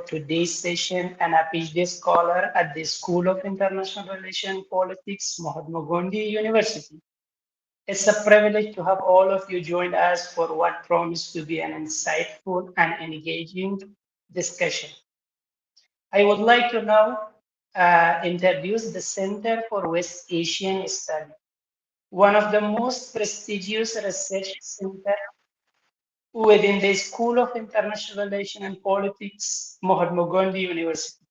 today's session and a PhD scholar at the School of International Relations and Politics, Mahatma Gandhi University. It's a privilege to have all of you join us for what promises to be an insightful and engaging discussion. I would like to now introduce the Center for West Asian Studies, one of the most prestigious research centers within the School of International Relations and Politics, Mahatma Gandhi University.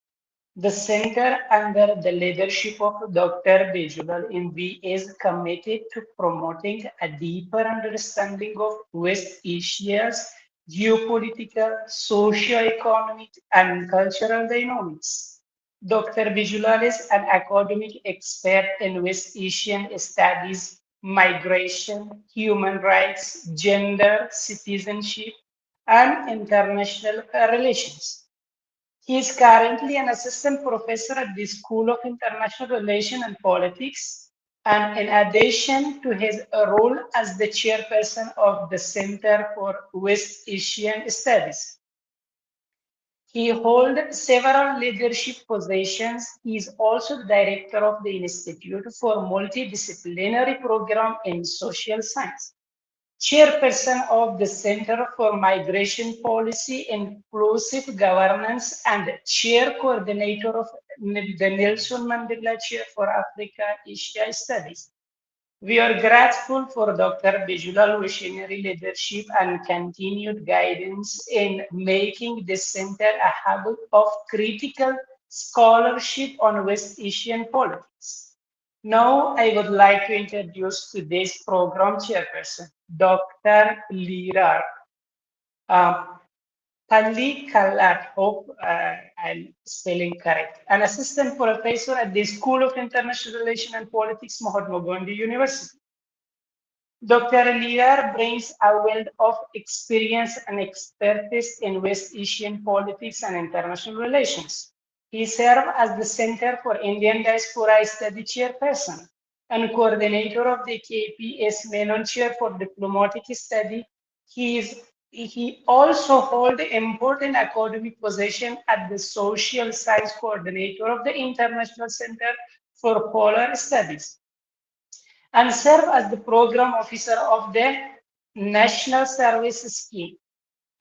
The center, under the leadership of Dr. Bejulal MV, is committed to promoting a deeper understanding of West Asia's geopolitical, socio-economic, and cultural dynamics. Dr. Bejulal is an academic expert in West Asian studies, migration, human rights, gender, citizenship, and international relations. He is currently an assistant professor at the School of International Relations and Politics, and in addition to his role as the chairperson of the Center for West Asian Studies, he holds several leadership positions. He is also the director of the Institute for Multidisciplinary Program in Social Science, chairperson of the Center for Migration Policy, Inclusive Governance, and chair coordinator of the Nelson Mandela Chair for Africa Asia Studies. We are grateful for Dr. Bijulal visionary leadership and continued guidance in making this center a hub of critical scholarship on West Asian politics. Now, I would like to introduce today's program chairperson, Dr. Lirar Pulikkalalath. Hope I'm spelling correct. An assistant professor at the School of International Relations and Politics, Mahatma Gandhi University. Dr. Lirar brings a wealth of experience and expertise in West Asian politics and international relations. He served as the Center for Indian Diaspora Study Chairperson and coordinator of the KPS Menon Chair for Diplomatic Study. He also holds important academic position at the Social Science Coordinator of the International Center for Polar Studies and serve as the program officer of the National Service Scheme,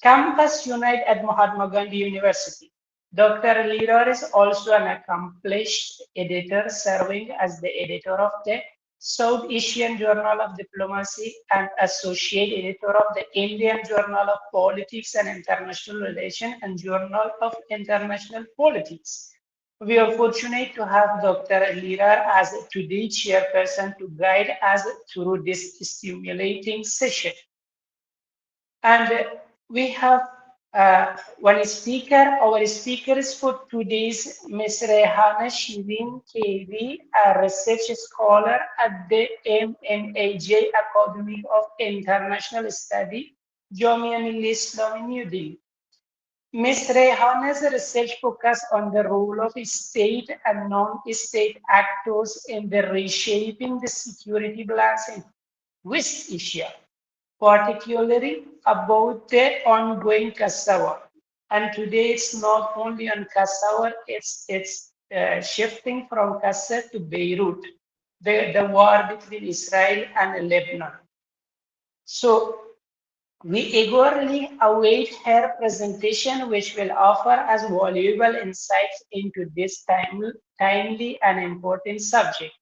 Campus Unite at Mahatma Gandhi University. Dr. Lirar is also an accomplished editor, serving as the editor of the South Asian Journal of Diplomacy and associate editor of the Indian Journal of Politics and International Relations and Journal of International Politics. We are fortunate to have Dr. Lirar as today's chairperson to guide us through this stimulating session. And we have one speaker. Our speakers for today's Ms. Rahana Sherin K.V, a research scholar at the MMAJ Academy of International Study, Jamia Millia Islamia, New Delhi. Ms. Rehana's research focus on the role of state and non-state actors in the reshaping the security balance in West Asia, particularly about the ongoing Gaza War. And today it's not only on Gaza War, it's shifting from Gaza to Beirut, the war between Israel and Lebanon. So we eagerly await her presentation, which will offer us valuable insights into this timely and important subject.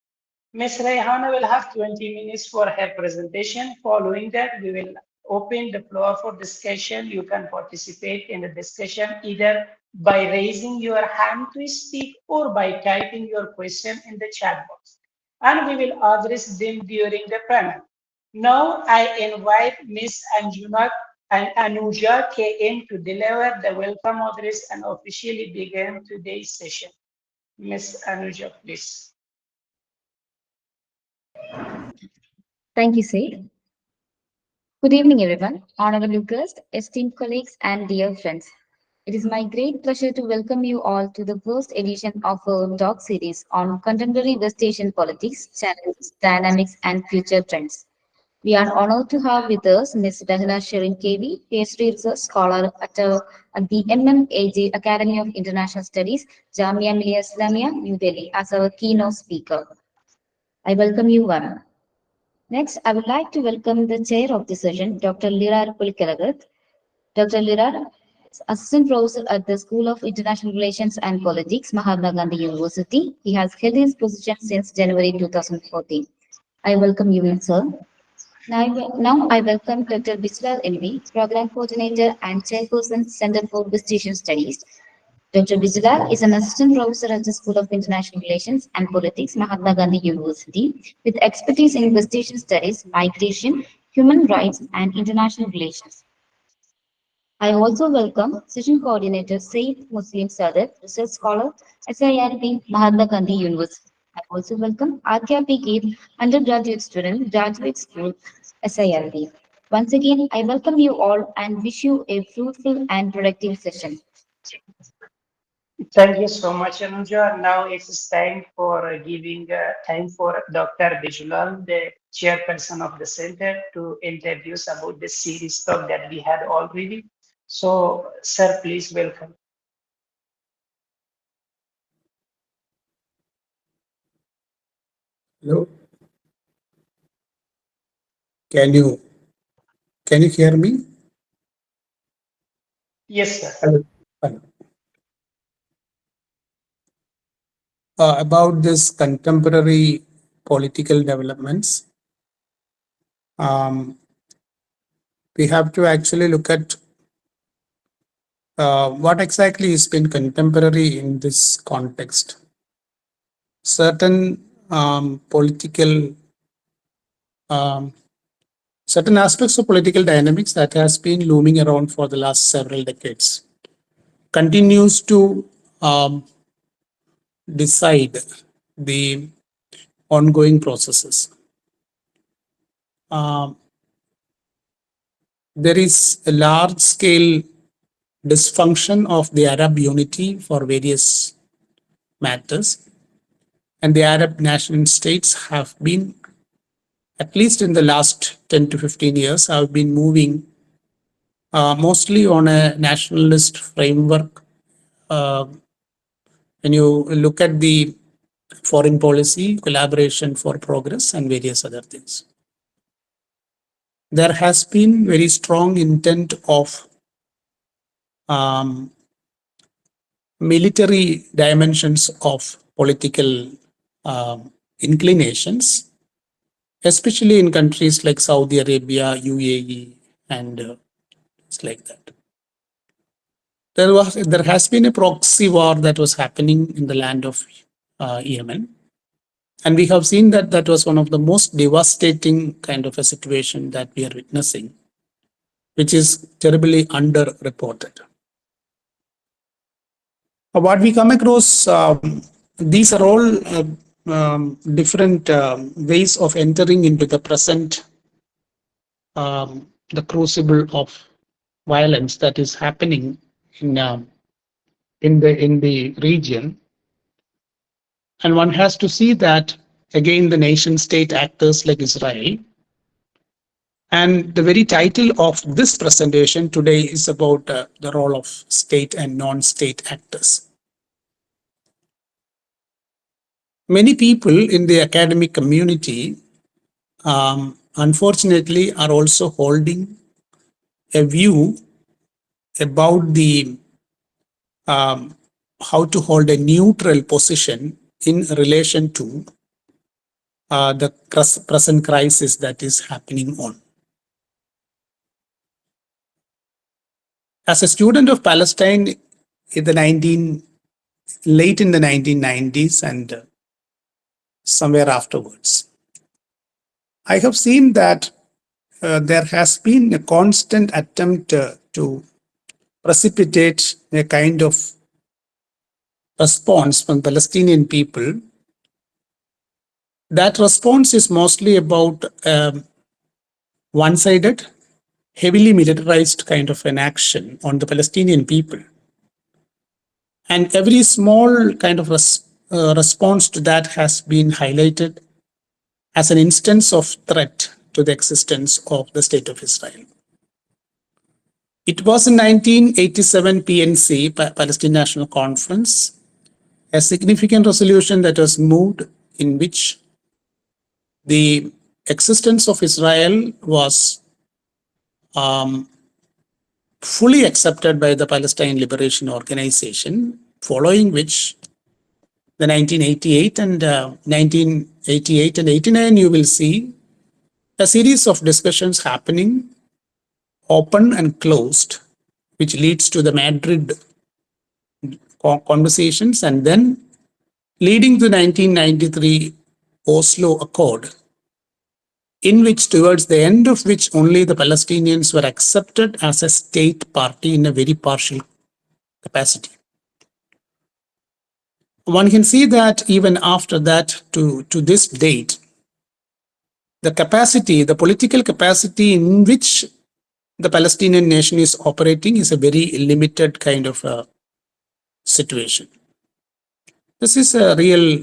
Ms. Rayhana will have 20 minutes for her presentation. Following that, we will open the floor for discussion. You can participate in the discussion either by raising your hand to speak or by typing your question in the chat box. And we will address them during the panel. Now I invite Ms. Anjuna and Anuja KM to deliver the welcome address and officially begin today's session. Ms. Anuja, please. Thank you, Said. Good evening, everyone, honorable guests, esteemed colleagues, and dear friends. It is my great pleasure to welcome you all to the first edition of our talk series on contemporary West Asian politics, challenges, dynamics, and future trends. We are honored to have with us Ms. Rahana Sherin K.V, PhD Research Scholar at the MMAJ Academy of International Studies, Jamia Millia Islamia, New Delhi, as our keynote speaker. I welcome you, one. Next, I would like to welcome the chair of the session, Dr. Lirar Pulikkalalath. Dr. Lirar is Assistant Professor at the School of International Relations and Politics, Mahatma Gandhi University. He has held his position since January 2014. I welcome you, sir. Now I welcome Dr. Biswal MB, Program Coordinator and Chairperson, Center for Visitation Studies. Dr. Bijlal is an assistant professor at the School of International Relations and Politics, Mahatma Gandhi University, with expertise in visitation studies, migration, human rights, and international relations. I also welcome session coordinator Said Muslim Sadat, research scholar, SIRP, Mahatma Gandhi University. I also welcome RKPK undergraduate student, graduate school, SIRP. Once again, I welcome you all and wish you a fruitful and productive session. Thank you so much, Anuja. Now it's time for giving time for Dr. Bijulal, the chairperson of the center, to introduce about the series talk that we had already. So, sir, please welcome. Hello, can you can you hear me? Yes, sir. Hello. Hello. About this contemporary political developments, um, we have to actually look at what exactly has been contemporary in this context. Certain political um, certain aspects of political dynamics that has been looming around for the last several decades continues to decide the ongoing processes. Um, there is a large scale dysfunction of the Arab unity for various matters, and the Arab nation states have been, at least in the last 10 to 15 years, have been moving mostly on a nationalist framework. Uh, when you look at the foreign policy, collaboration for progress, and various other things, there has been very strong intent of um, military dimensions of political inclinations, especially in countries like Saudi Arabia, UAE, and it's like that. There has been a proxy war that was happening in the land of Yemen, and we have seen that that was one of the most devastating kind of a situation that we are witnessing, which is terribly underreported. What we come across, these are all different ways of entering into the present, the crucible of violence that is happening in the region. And one has to see that again the nation state actors like Israel. And the very title of this presentation today is about the role of state and non-state actors. Many people in the academic community, unfortunately, are also holding a view about the how to hold a neutral position in relation to the present crisis that is happening on. As a student of Palestine in the late in the 1990s and somewhere afterwards, I have seen that there has been a constant attempt to precipitate a kind of response from Palestinian people. That response is mostly about one-sided, heavily militarized kind of an action on the Palestinian people. And every small kind of response to that has been highlighted as an instance of threat to the existence of the State of Israel. It was in 1987 PNC, Palestine National Conference, a significant resolution that was moved in which the existence of Israel was fully accepted by the Palestine Liberation Organization, following which the 1988 and 1988 and 89, you will see a series of discussions happening, open and closed, which leads to the Madrid conversations, and then leading to 1993 Oslo Accord, in which towards the end of which only the Palestinians were accepted as a state party in a very partial capacity. One can see that even after that to this date, the capacity, the political capacity in which the Palestinian nation is operating is a very limited kind of a situation. This is a real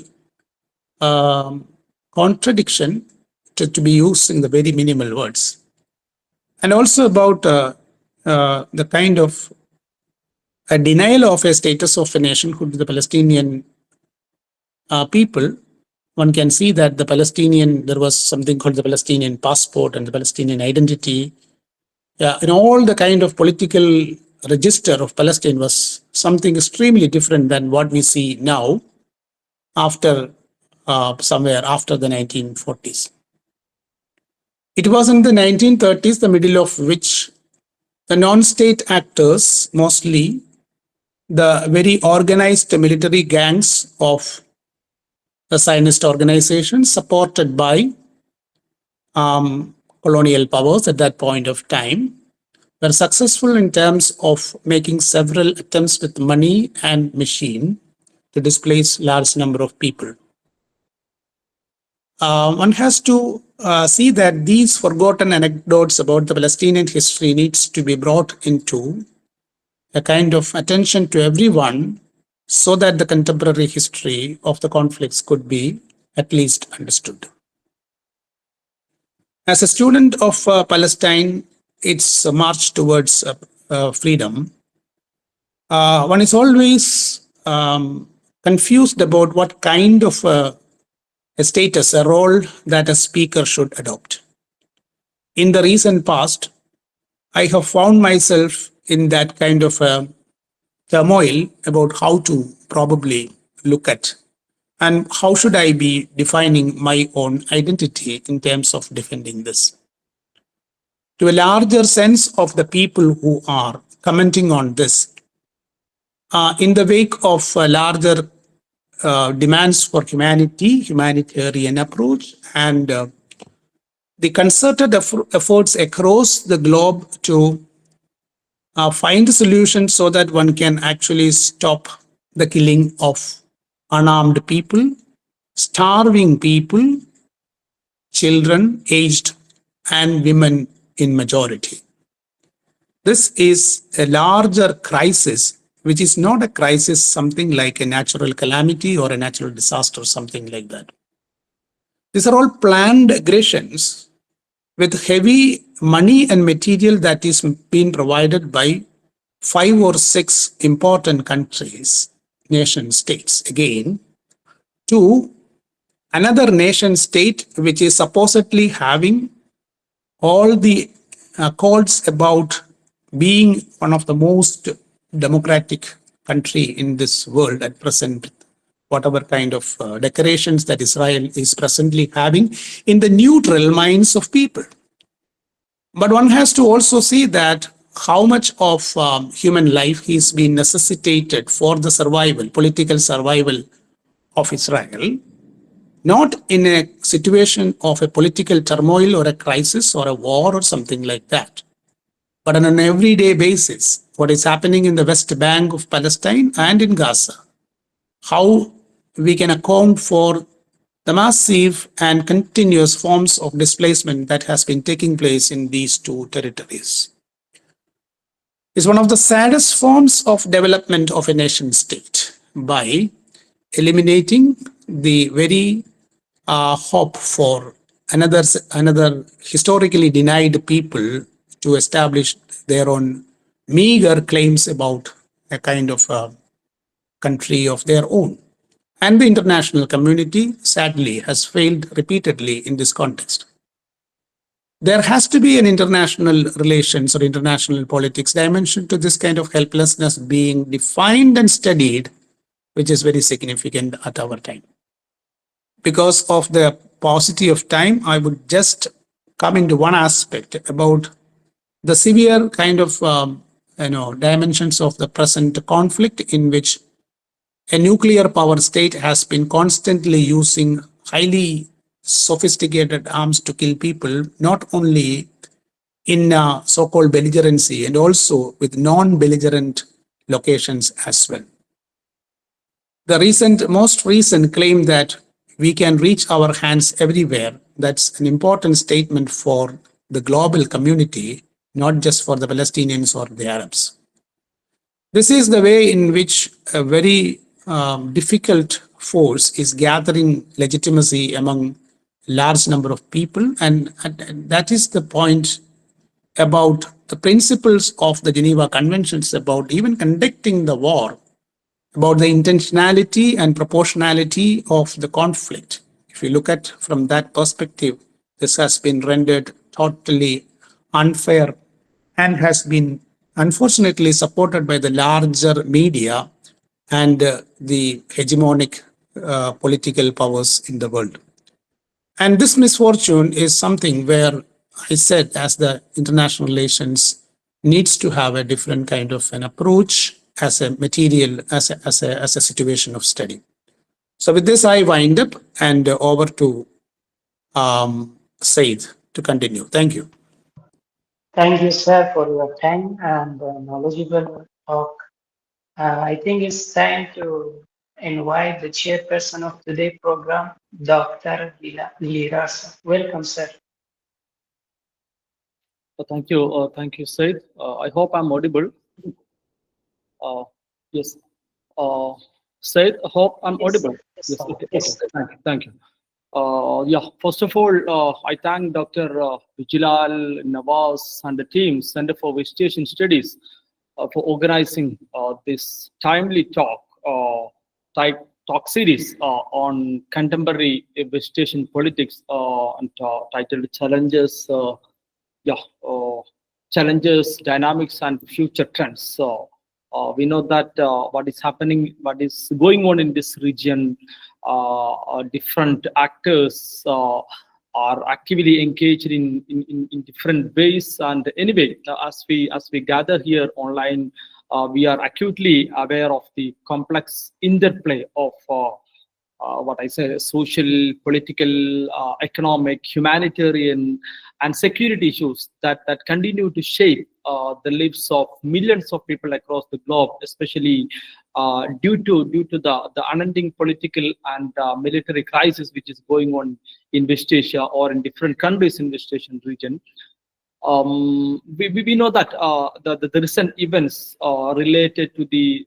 contradiction to be used in the very minimal words. And also about the kind of a denial of a status of a nationhood to the Palestinian people. One can see that the Palestinian, there was something called the Palestinian passport and the Palestinian identity. In all the kind of political register of Palestine was something extremely different than what we see now after somewhere after the 1940s. It was in the 1930s, the middle of which the non-state actors, mostly the very organized military gangs of the Zionist organization, supported by colonial powers at that point of time, were successful in terms of making several attempts with money and machine to displace large number of people. One has to see that these forgotten anecdotes about the Palestinian history needs to be brought into a kind of attention to everyone, so that the contemporary history of the conflicts could be at least understood. As a student of Palestine, its march towards freedom, one is always confused about what kind of a status, a role that a speaker should adopt. In the recent past, I have found myself in that kind of turmoil about how to probably look at and how should I be defining my own identity in terms of defending this. To a larger sense of the people who are commenting on this, in the wake of larger demands for humanitarian approach, and the concerted efforts across the globe to find a solution so that one can actually stop the killing of unarmed people, starving people, children, aged, and women in majority. This is a larger crisis, which is not a crisis, something like a natural calamity or a natural disaster, something like that. These are all planned aggressions with heavy money and material that is being provided by 5 or 6 important countries, nation states, again, to another nation state which is supposedly having all the accords about being one of the most democratic country in this world at present, whatever kind of decorations that Israel is presently having in the neutral minds of people. But one has to also see that how much of human life is being necessitated for the survival, political survival of Israel, not in a situation of a political turmoil or a crisis or a war or something like that, but on an everyday basis, what is happening in the West Bank of Palestine and in Gaza, how we can account for the massive and continuous forms of displacement that has been taking place in these two territories. Is one of the saddest forms of development of a nation state by eliminating the very hope for another historically denied people to establish their own meager claims about a kind of country of their own. And the international community, sadly, has failed repeatedly in this context. There has to be an international relations or international politics dimension to this kind of helplessness being defined and studied, which is very significant at our time. Because of the paucity of time, I would just come into one aspect about the severe kind of dimensions of the present conflict, in which a nuclear power state has been constantly using highly sophisticated arms to kill people, not only in so-called belligerency and also with non-belligerent locations as well. The most recent claim that we can reach our hands everywhere, that's an important statement for the global community, not just for the Palestinians or the Arabs. This is the way in which a very difficult force is gathering legitimacy among large number of people, and that is the point about the principles of the Geneva Conventions about even conducting the war, about the intentionality and proportionality of the conflict. If you look at from that perspective, this has been rendered totally unfair and has been unfortunately supported by the larger media and the hegemonic political powers in the world. And this misfortune is something where I said, as the international relations needs to have a different kind of an approach as a material, as a situation of study. So with this, I wind up and over to Said to continue. Thank you. Thank you, sir, for your time and knowledgeable talk. I think it's time to invite the chairperson of today's program, Dr. Lirar. Welcome, sir. Thank you, Said. I hope I'm audible. Yes. Said, I hope I'm audible. Yes. Okay. Yes. Okay. Thank you. Yeah. First of all, I thank Dr. Vijilal, Nawaz, and the team Center for Vegetation Studies for organizing this timely talk series on contemporary vegetation politics and titled "Challenges." Challenges, dynamics, and future trends. So we know that what is happening, what is going on in this region, different actors are actively engaged in different ways. And anyway, as we gather here online, we are acutely aware of the complex interplay of what I say, social, political, economic, humanitarian, and security issues that continue to shape the lives of millions of people across the globe, especially due to the unending political and military crisis which is going on in West Asia or in different countries in West Asian region. We know that the recent events related to the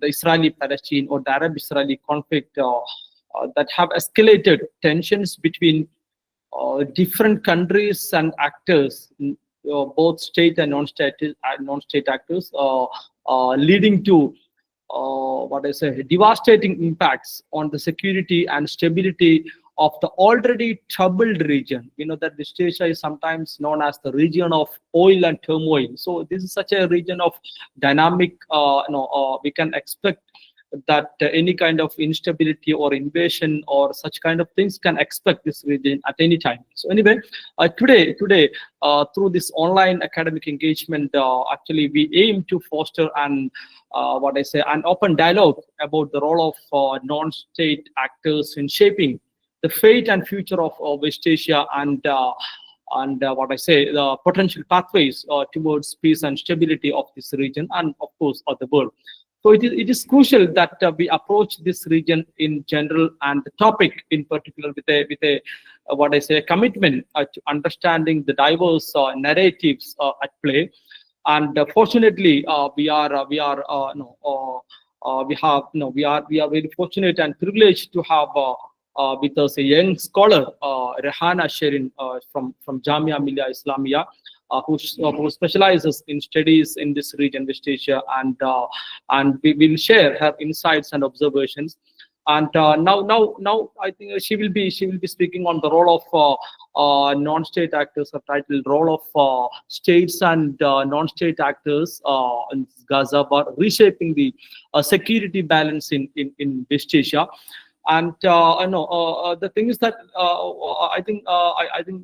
Israeli-Palestine or the Arab-Israeli conflict that have escalated tensions between different countries and actors, both state and non-state actors, leading to what I say, devastating impacts on the security and stability of the already troubled region. We know that West Asia is sometimes known as the region of oil and turmoil. So this is such a region of dynamic. We can expect that any kind of instability or invasion or such kind of things can expect this region at any time. So anyway, today through this online academic engagement, actually we aim to foster an open dialogue about the role of non-state actors in shaping the fate and future of West Asia and the potential pathways towards peace and stability of this region and of course of the world. So it is crucial that we approach this region in general and the topic in particular with a commitment to understanding the diverse narratives at play. And fortunately, we are very fortunate and privileged to have with us a young scholar, Rahana Sherin from Jamia Millia Islamia, who specializes in studies in this region, West Asia, and we will share her insights and observations. And now, I think she will be speaking on the role of non-state actors, a titled role of states and non-state actors in Gaza War, reshaping the security balance in West Asia. And I know the thing is that I think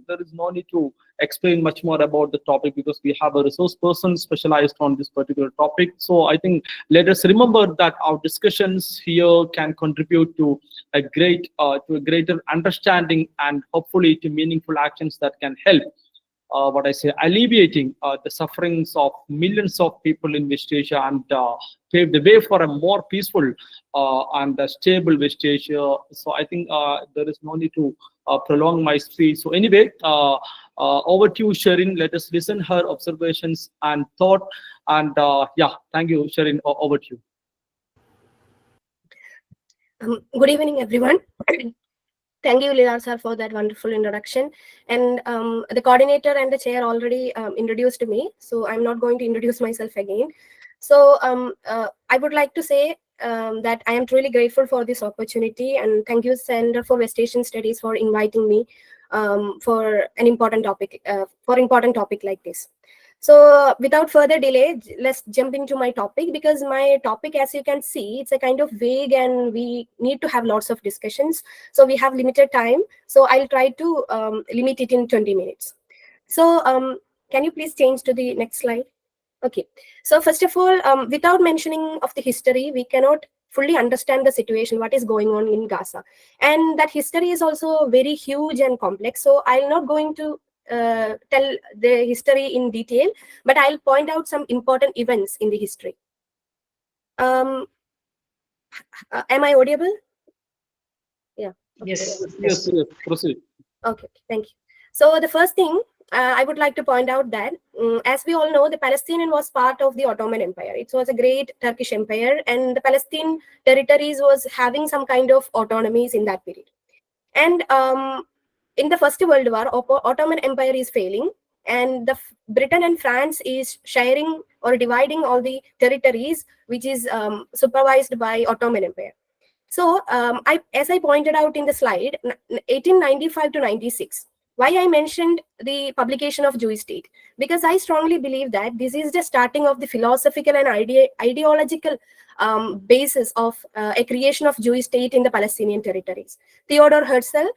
there is no need to explain much more about the topic, because we have a resource person specialized on this particular topic. So I think let us remember that our discussions here can contribute to a greater understanding, and hopefully to meaningful actions that can help alleviating the sufferings of millions of people in West Asia, and pave the way for a more peaceful and stable West Asia. So I think there is no need to prolong my speech. So anyway, over to you, Sherin. Let us listen her observations and thought. And yeah, thank you, Sherin. Over to you. Good evening, everyone. Thank you, Lirar sir, for that wonderful introduction. And the coordinator and the chair already introduced me, so I'm not going to introduce myself again. So I would like to say that I am truly grateful for this opportunity, and thank you, Center for West Asian Studies, for inviting me for an important topic, like this. So without further delay, let's jump into my topic, because my topic, as you can see, it's a kind of vague and we need to have lots of discussions. So we have limited time. So I'll try to limit it in 20 minutes. So can you please change to the next slide? Okay. So first of all, without mentioning of the history, we cannot fully understand the situation, what is going on in Gaza. And that history is also very huge and complex. So I'm not going to tell the history in detail, but I'll point out some important events in the history. Am I audible? Yeah. Okay. Yes, proceed. Okay, thank you. So the first thing I would like to point out that, as we all know, the Palestinian was part of the Ottoman Empire. It was a great Turkish empire, and the Palestine territories was having some kind of autonomies in that period. And in the First World War, Ottoman Empire is failing, and Britain and France is sharing or dividing all the territories, which is supervised by Ottoman Empire. So as I pointed out in the slide, 1895 to 96. Why I mentioned the publication of Jewish State? Because I strongly believe that this is the starting of the philosophical and ideological basis of a creation of Jewish state in the Palestinian territories. Theodor Herzl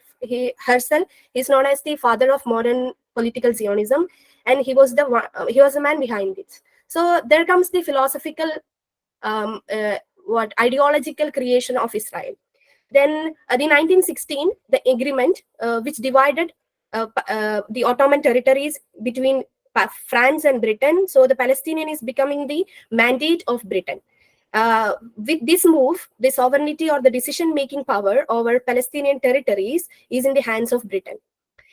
is known as the father of modern political Zionism, and he was the man behind it. So there comes the philosophical ideological creation of Israel. Then the 1916, the agreement which divided the Ottoman territories between France and Britain. So the Palestinian is becoming the mandate of Britain. With this move, the sovereignty or the decision-making power over Palestinian territories is in the hands of Britain.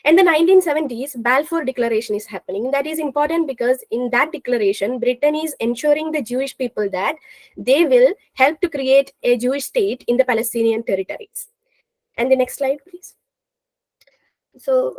And the 1970s, Balfour Declaration is happening. That is important because in that declaration, Britain is ensuring the Jewish people that they will help to create a Jewish state in the Palestinian territories. And the next slide, please. So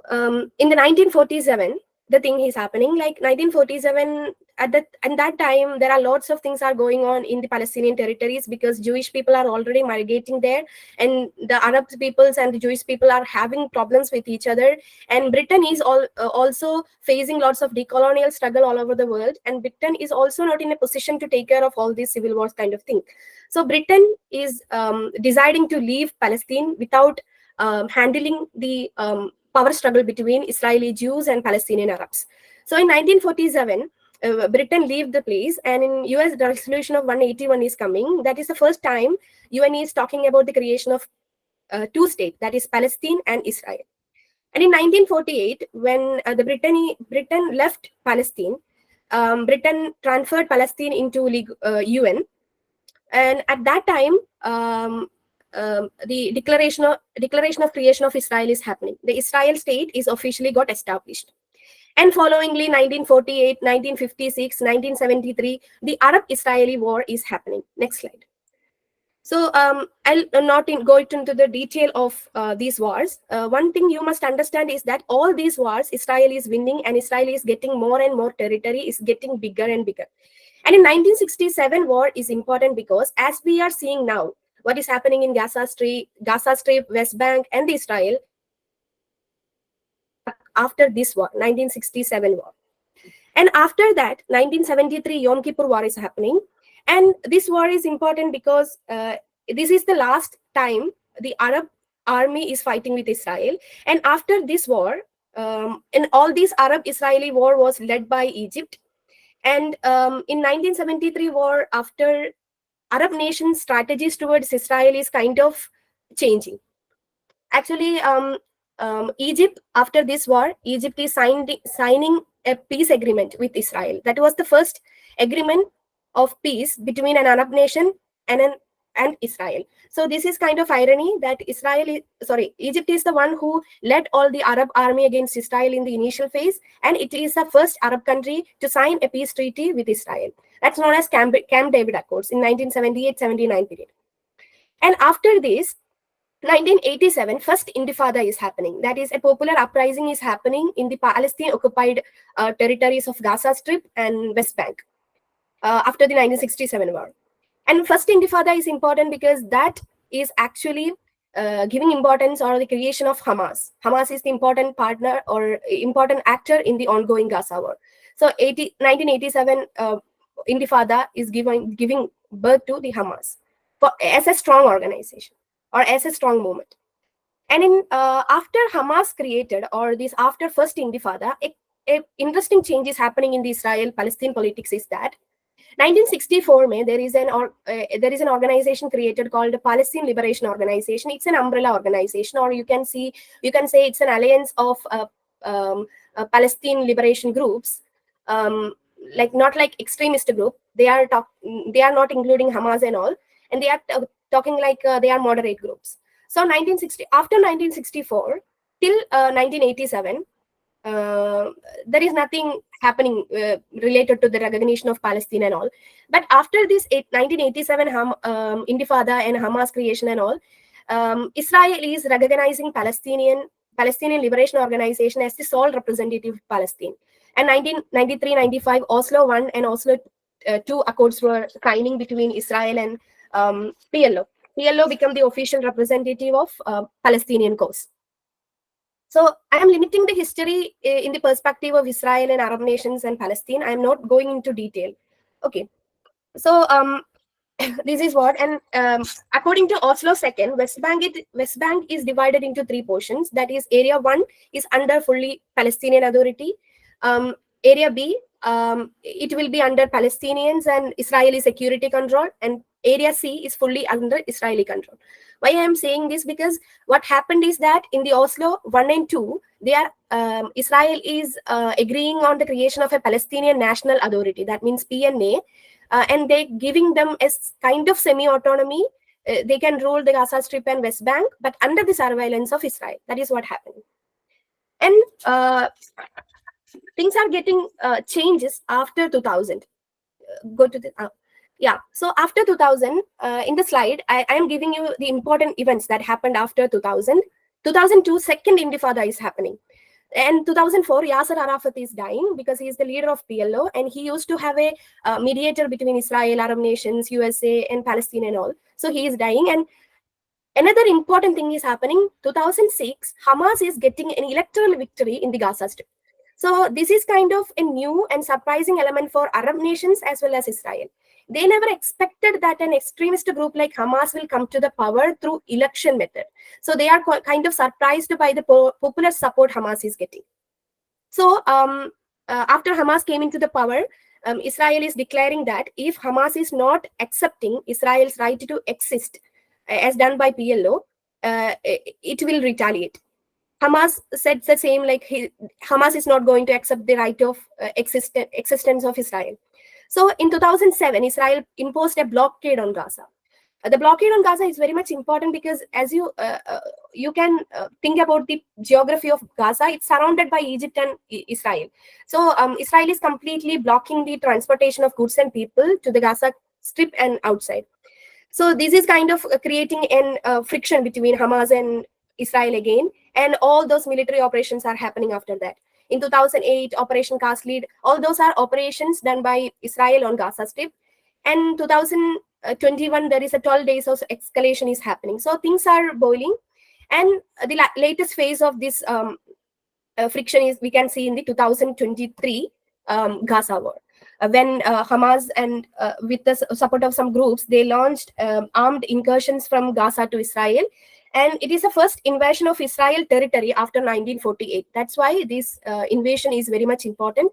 in the 1947, the thing is happening, like 1947, at that time, there are lots of things are going on in the Palestinian territories because Jewish people are already migrating there, and the Arab peoples and the Jewish people are having problems with each other. And Britain is also facing lots of decolonial struggle all over the world. And Britain is also not in a position to take care of all these civil wars kind of thing. So Britain is deciding to leave Palestine without handling the power struggle between Israeli Jews and Palestinian Arabs. So in 1947, Britain left the place, and in US, the resolution of 181 is coming. That is the first time UN is talking about the creation of two states, that is Palestine and Israel. And in 1948, when Britain left Palestine, Britain transferred Palestine into UN. And at that time, the declaration of creation of Israel is happening. The Israel state is officially got established. And followingly, 1948, 1956, 1973, the Arab-Israeli war is happening. Next slide. So I'll not go into the detail of these wars. One thing you must understand is that all these wars, Israel is winning and Israel is getting more and more territory, is getting bigger and bigger. And in 1967 war is important because as we are seeing now, what is happening in Gaza Strip, West Bank, and Israel after this war, 1967 war. And after that, 1973 Yom Kippur war is happening. And this war is important because this is the last time the Arab army is fighting with Israel. And after this war, in all these Arab-Israeli war was led by Egypt. And in 1973 war, after Arab nations' strategies towards Israel is kind of changing. Actually, Egypt, after this war, Egypt is signing a peace agreement with Israel. That was the first agreement of peace between an Arab nation and Israel. So this is kind of irony that Egypt is the one who led all the Arab army against Israel in the initial phase, and it is the first Arab country to sign a peace treaty with Israel. That's known as Camp David Accords in 1978-79 period. And after this, 1987, first Intifada is happening. That is, a popular uprising is happening in the Palestine-occupied territories of Gaza Strip and West Bank after the 1967 war. And first Intifada is important because that is actually giving importance or the creation of Hamas. Hamas is the important partner or important actor in the ongoing Gaza war. So 1987 Intifada is giving birth to the Hamas as a strong organization or as a strong movement. And in after Hamas created, or this after first Intifada, a interesting change is happening in the Israel-Palestine politics is that 1964 May, there is an organization created called the Palestine Liberation Organization. It's an umbrella organization, or you can say it's an alliance of Palestine liberation groups, not like extremist group. They are not including Hamas and all, and they are talking like they are moderate groups. So after 1964 till 1987. There is nothing happening related to the recognition of Palestine and all. But after this 1987 Intifada and Hamas creation and all, Israel is recognizing Palestinian Liberation Organization as the sole representative of Palestine. And 1993-95 Oslo I and Oslo II accords were signing between Israel and PLO. PLO became the official representative of Palestinian cause. So I am limiting the history in the perspective of Israel and Arab nations and Palestine. I am not going into detail. Okay. So this is what, and according to Oslo II, West Bank is divided into 3 portions. That is, Area 1 is under fully Palestinian authority. Area B, it will be under Palestinians and Israeli security control, and Area C is fully under Israeli control. Why I am saying this? Because what happened is that in the Oslo 1 and 2, Israel is agreeing on the creation of a Palestinian National Authority. That means PNA, and they giving them a kind of semi-autonomy. They can rule the Gaza Strip and West Bank, but under the surveillance of Israel. That is what happened. And things are getting changes after 2000. Go to the yeah. So after 2000, in the slide, I am giving you the important events that happened after 2000. 2002, second Intifada is happening. And 2004, Yasser Arafat is dying because he is the leader of PLO, and he used to have a mediator between Israel, Arab nations, USA, and Palestine and all. So he is dying. And another important thing is happening. 2006, Hamas is getting an electoral victory in the Gaza Strip. So this is kind of a new and surprising element for Arab nations as well as Israel. They never expected that an extremist group like Hamas will come to the power through election method. So they are kind of surprised by the popular support Hamas is getting. So after Hamas came into the power, Israel is declaring that if Hamas is not accepting Israel's right to exist as done by PLO, it will retaliate. Hamas said the same, like Hamas is not going to accept the right of existence of Israel. So in 2007, Israel imposed a blockade on Gaza. The blockade on Gaza is very much important because as you can think about the geography of Gaza, it's surrounded by Egypt and Israel. So Israel is completely blocking the transportation of goods and people to the Gaza Strip and outside. So this is kind of creating an friction between Hamas and Israel again, and all those military operations are happening after that. In 2008, Operation Cast Lead, all those are operations done by Israel on Gaza Strip. And 2021, there is a 12 days of escalation is happening. So things are boiling. And the latest phase of this friction is we can see in the 2023 Gaza War. When Hamas and with the support of some groups, they launched armed incursions from Gaza to Israel. And it is the first invasion of Israel territory after 1948. That's why this invasion is very much important.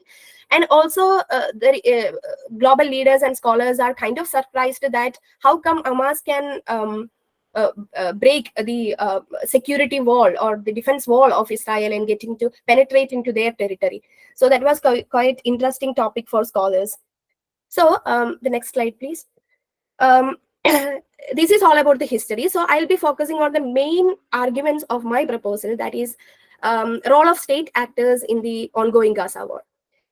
And also the global leaders and scholars are kind of surprised that how come Hamas can break the security wall or the defense wall of Israel and getting to penetrate into their territory. So that was quite interesting topic for scholars. So the next slide, please. This is all about the history. So I'll be focusing on the main arguments of my proposal, that is role of state actors in the ongoing Gaza war.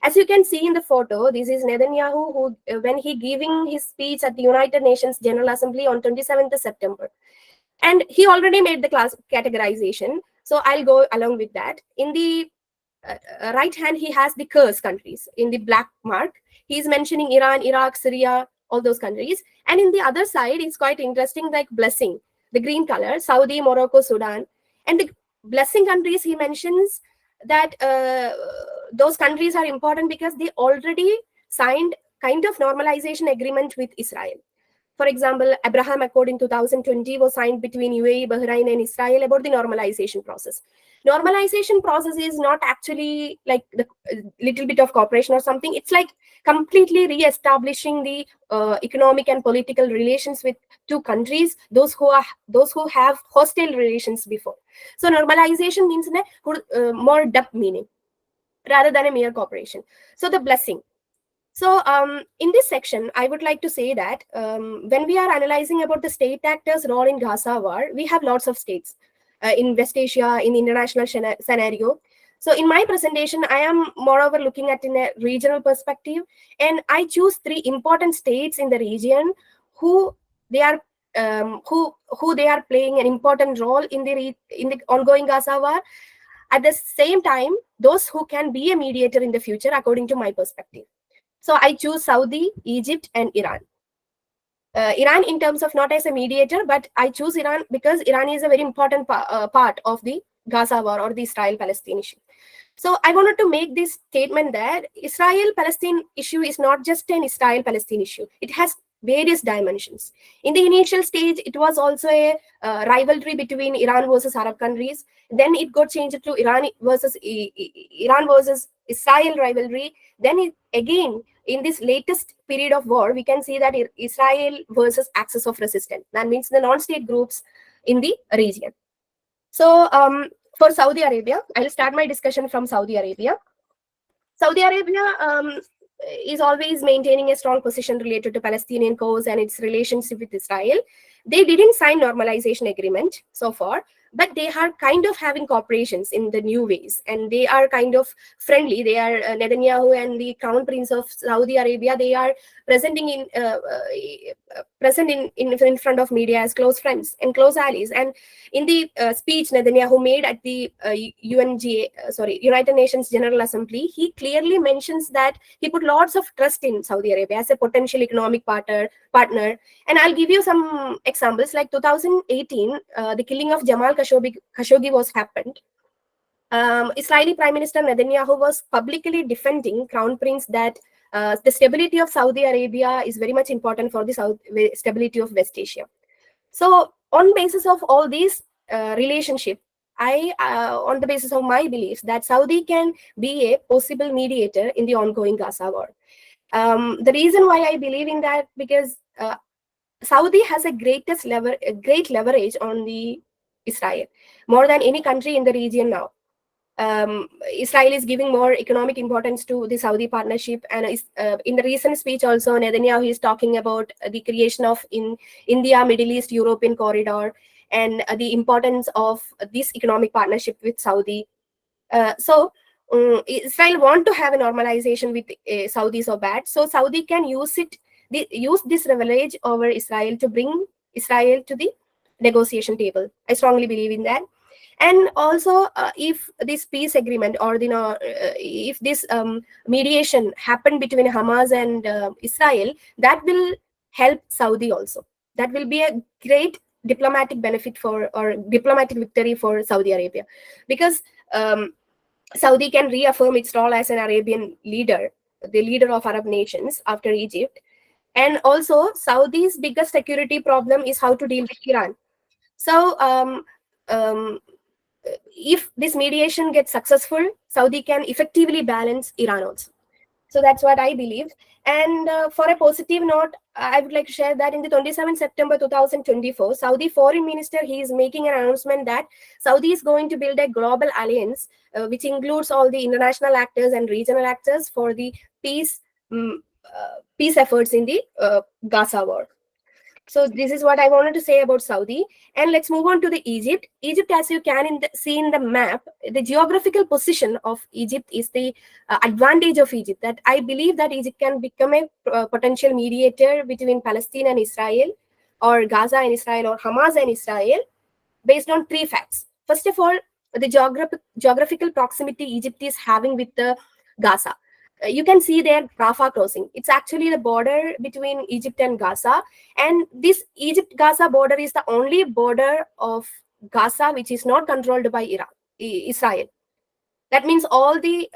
As you can see in the photo, this is Netanyahu, who, when he giving his speech at the United Nations General Assembly on 27th September. And he already made the class categorization. So I'll go along with that. In the right hand, he has the curse countries. In the black mark, he's mentioning Iran, Iraq, Syria, all those countries. And in the other side, it's quite interesting, like blessing, the green color, Saudi, Morocco, Sudan. And the blessing countries, he mentions that those countries are important because they already signed kind of normalization agreement with Israel. For example, Abraham Accord in 2020 was signed between UAE, Bahrain, and Israel about the normalization process. Normalization process is not actually like the little bit of cooperation or something. It's like completely re-establishing the economic and political relations with two countries, those who have hostile relations before. So normalization means more depth meaning rather than a mere cooperation. So the blessing. So in this section, I would like to say that when we are analyzing about the state actors' role in Gaza war, we have lots of states in West Asia, in international scenario. So in my presentation, I am moreover looking at in a regional perspective, and I choose 3 important states in the region who they are who they are playing an important role in the ongoing Gaza war. At the same time, those who can be a mediator in the future, according to my perspective. So I choose Saudi, Egypt, and Iran. Iran in terms of not as a mediator, but I choose Iran because Iran is a very important part of the Gaza war or the Israel-Palestine issue. So I wanted to make this statement that Israel-Palestine issue is not just an Israel-Palestine issue. It has various dimensions. In the initial stage, it was also a rivalry between Iran versus Arab countries. Then it got changed to Iran versus Israel rivalry. Then again, in this latest period of war, we can see that Israel versus axis of resistance. That means the non-state groups in the region. So for Saudi Arabia, I'll start my discussion from Saudi Arabia. Saudi Arabia is always maintaining a strong position related to Palestinian cause and its relationship with Israel. They didn't sign normalization agreement so far, but they are kind of having cooperations in the new ways, and they are kind of friendly. They are Netanyahu and the Crown Prince of Saudi Arabia. They are presenting in front of media as close friends and close allies. And in the speech Netanyahu made at the United Nations General Assembly, he clearly mentions that he put lots of trust in Saudi Arabia as a potential economic partner. And I'll give you some examples. Like 2018, the killing of Jamal Khashoggi was happened. Israeli Prime Minister Netanyahu was publicly defending Crown Prince that the stability of Saudi Arabia is very much important for the stability of West Asia. So on basis of all these relationship, on the basis of my beliefs that Saudi can be a possible mediator in the ongoing Gaza war. The reason why I believe in that, because Saudi has a great leverage on the Israel, more than any country in the region now. Israel is giving more economic importance to the Saudi partnership, and in the recent speech also, Netanyahu is talking about the creation of in India, Middle East, European corridor, and the importance of this economic partnership with Saudi. So Israel want to have a normalization with Saudi so bad, so Saudi can use this leverage over Israel to bring Israel to the negotiation table. I strongly believe in that. And also, if this peace agreement or if this mediation happened between Hamas and Israel, that will help Saudi also. That will be a great diplomatic benefit or diplomatic victory for Saudi Arabia, because Saudi can reaffirm its role as an Arabian leader, the leader of Arab nations after Egypt. And also, Saudi's biggest security problem is how to deal with Iran. So if this mediation gets successful, Saudi can effectively balance Iran also. So that's what I believe. And for a positive note, I would like to share that in the 27th September 2024, Saudi Foreign Minister, he is making an announcement that Saudi is going to build a global alliance, which includes all the international actors and regional actors for the peace efforts in the Gaza War. So this is what I wanted to say about Saudi. And let's move on to the Egypt. Egypt, as you can see in the map, the geographical position of Egypt is the advantage of Egypt. That I believe that Egypt can become a potential mediator between Palestine and Israel, or Gaza and Israel, or Hamas and Israel, based on three facts. First of all, the geographical proximity Egypt is having with the Gaza. You can see there Rafah crossing. It's actually the border between Egypt and Gaza. And this Egypt-Gaza border is the only border of Gaza which is not controlled by Israel. That means all the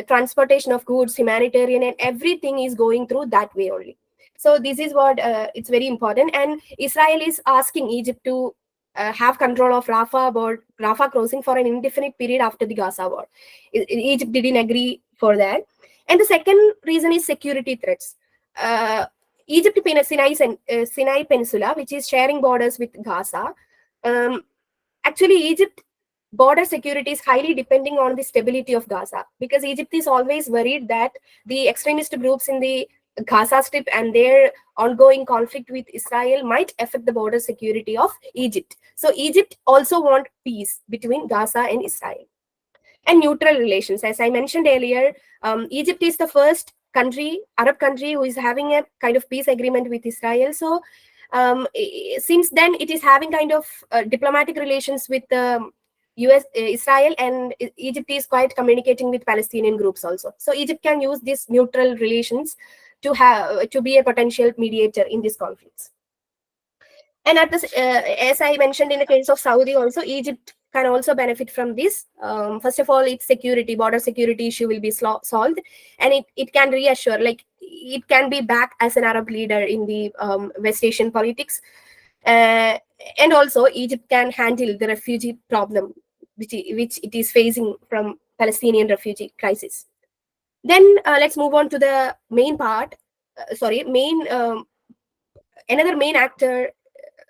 transportation of goods, humanitarian, and everything is going through that way only. So this is what it's very important. And Israel is asking Egypt to have control of Rafah crossing for an indefinite period after the Gaza war. Egypt didn't agree for that. And the second reason is security threats. Egypt Sinai Peninsula, which is sharing borders with Gaza. Actually, Egypt border security is highly depending on the stability of Gaza, because Egypt is always worried that the extremist groups in the Gaza Strip and their ongoing conflict with Israel might affect the border security of Egypt. So Egypt also wants peace between Gaza and Israel. And neutral relations. As I mentioned earlier, Egypt is the first Arab country who is having a kind of peace agreement with Israel. So since then, it is having kind of diplomatic relations with Israel, and Egypt is quite communicating with Palestinian groups also. So Egypt can use these neutral relations to be a potential mediator in these conflicts. And as I mentioned in the case of Saudi also, Egypt can also benefit from this. First of all, its border security issue will be solved, and it can reassure, like it can be back as an Arab leader in the West Asian politics. And also, Egypt can handle the refugee problem, which it is facing from Palestinian refugee crisis. Then let's move on to the main part. Another main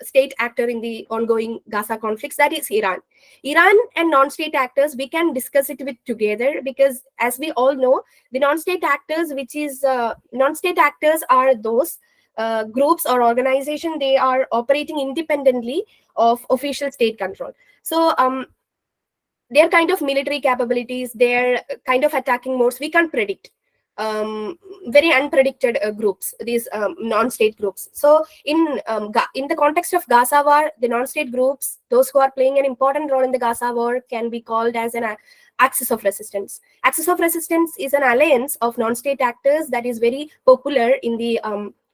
state actor in the ongoing Gaza conflicts, that is Iran. Iran and non-state actors, we can discuss it together, because as we all know, the non-state actors, non-state actors are those groups or organizations, they are operating independently of official state control. So their kind of military capabilities, their kind of attacking modes, we can't predict. Very unpredicted groups, these non-state groups. So in the context of Gaza war, the non-state groups, those who are playing an important role in the Gaza war, can be called as an axis of resistance. Axis of resistance is an alliance of non-state actors that is very popular in the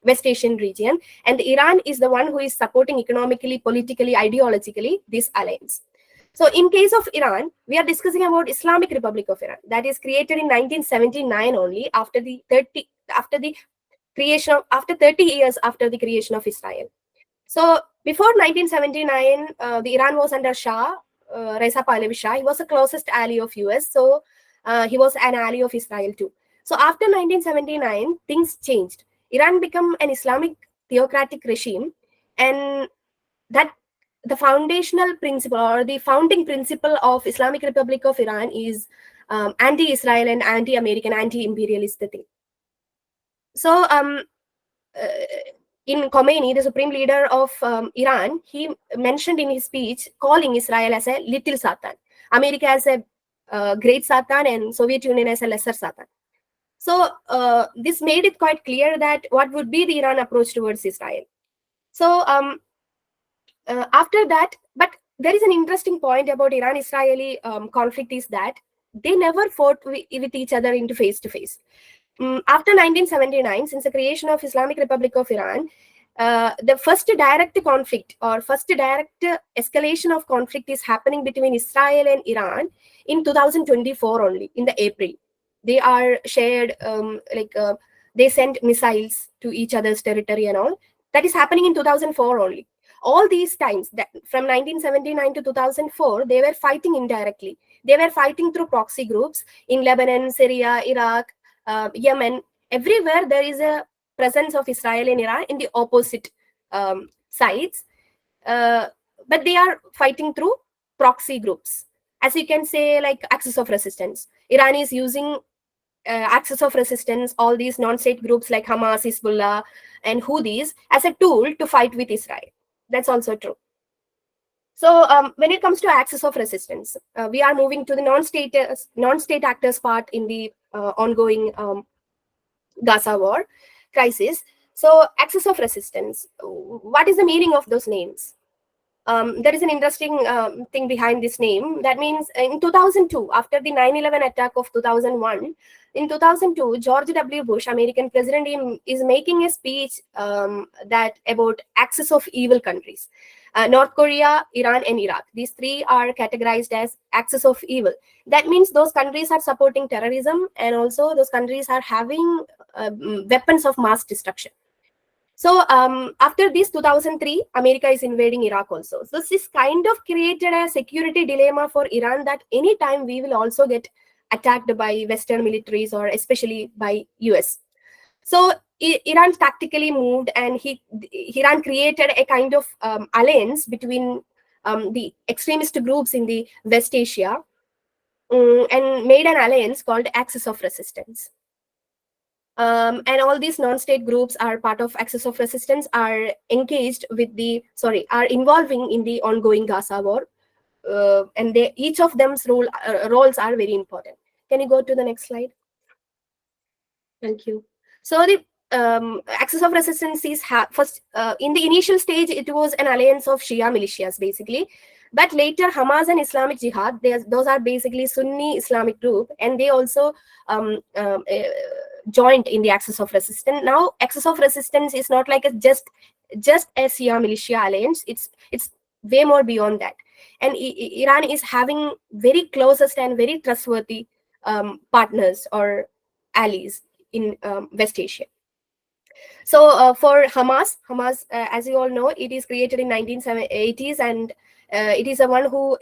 West Asian region, and Iran is the one who is supporting economically, politically, ideologically this alliance. So in case of Iran, we are discussing about Islamic Republic of Iran, that is created in 1979 only, after 30 years after the creation of Israel. So before 1979, the Iran was under Shah, Reza Pahlavi Shah. He was the closest ally of US, so he was an ally of Israel too. So after 1979, things changed. Iran became an Islamic theocratic regime, and that the foundational principle or the founding principle of Islamic Republic of Iran is anti-Israel and anti-American, anti-imperialist thing. So in Khomeini, the supreme leader of Iran, he mentioned in his speech calling Israel as a little Satan, America as a great Satan, and Soviet Union as a lesser Satan. So this made it quite clear that what would be the Iran approach towards Israel. So After that, but there is an interesting point about Iran-Israeli conflict is that they never fought with each other into face-to-face. After 1979, since the creation of Islamic Republic of Iran, the first direct conflict or first direct escalation of conflict is happening between Israel and Iran in 2024 only, in the April. They are shared, they sent missiles to each other's territory and all. That is happening in 2004 only. All these times, that from 1979 to 2004, they were fighting indirectly. They were fighting through proxy groups in Lebanon, Syria, Iraq, Yemen. Everywhere there is a presence of Israel and Iran in the opposite sides. But they are fighting through proxy groups. As you can say, like axis of resistance. Iran is using axis of resistance, all these non-state groups like Hamas, Hezbollah, and Houthis as a tool to fight with Israel. That's also true. So when it comes to axis of resistance, we are moving to the non-state actors part in the ongoing Gaza War crisis. So axis of resistance, what is the meaning of those names? There is an interesting thing behind this name. That means in 2002, after the 9/11 attack of 2001, in 2002, George W. Bush, American president, is making a speech that about axis of evil countries. North Korea, Iran, and Iraq. These three are categorized as axis of evil. That means those countries are supporting terrorism, and also those countries are having weapons of mass destruction. So after this 2003, America is invading Iraq also. So this kind of created a security dilemma for Iran that anytime we will also get attacked by Western militaries or especially by US. So Iran tactically moved, and Iran created a kind of alliance between the extremist groups in the West Asia and made an alliance called Axis of Resistance. And all these non-state groups are part of Axis of Resistance, are engaged with are involving in the ongoing Gaza War. And each of them's roles are very important. Can you go to the next slide? Thank you. So the Axis of Resistance is first, in the initial stage, it was an alliance of Shia militias, basically. But later, Hamas and Islamic Jihad, those are basically Sunni Islamic group, and they also joined in the Axis of Resistance. Now, Axis of Resistance is not like just a Shia militia alliance. It's way more beyond that. And Iran is having very closest and very trustworthy partners or allies in West Asia. So for Hamas, as you all know, it is created in 1980s, and it is the one who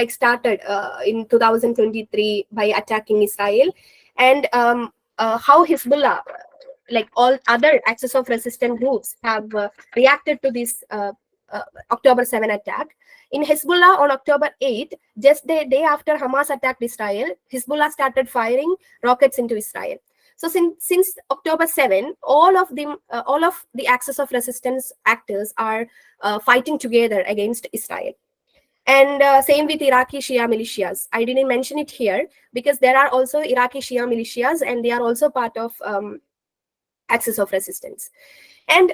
started in 2023 by attacking Israel. And how Hezbollah, like all other Axis of Resistance groups, have reacted to this October 7 attack. In Hezbollah, on October 8, just the day after Hamas attacked Israel, Hezbollah started firing rockets into Israel. So since October 7, all of the Axis of Resistance actors are fighting together against Israel. And same with Iraqi Shia militias. I didn't mention it here because there are also Iraqi Shia militias, and they are also part of Axis of Resistance. And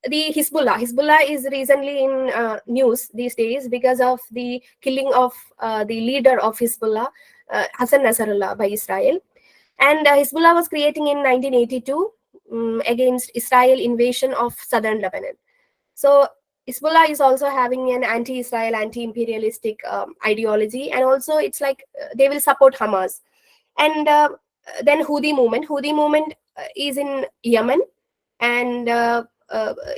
the Hezbollah is recently in news these days because of the killing of the leader of Hezbollah, Hassan Nasrallah, by Israel. And Hezbollah was creating in 1982 against Israel invasion of southern Lebanon. So Hezbollah is also having an anti-Israel, anti-imperialistic ideology, and also it's like they will support Hamas. And then Houthi movement is in Yemen, and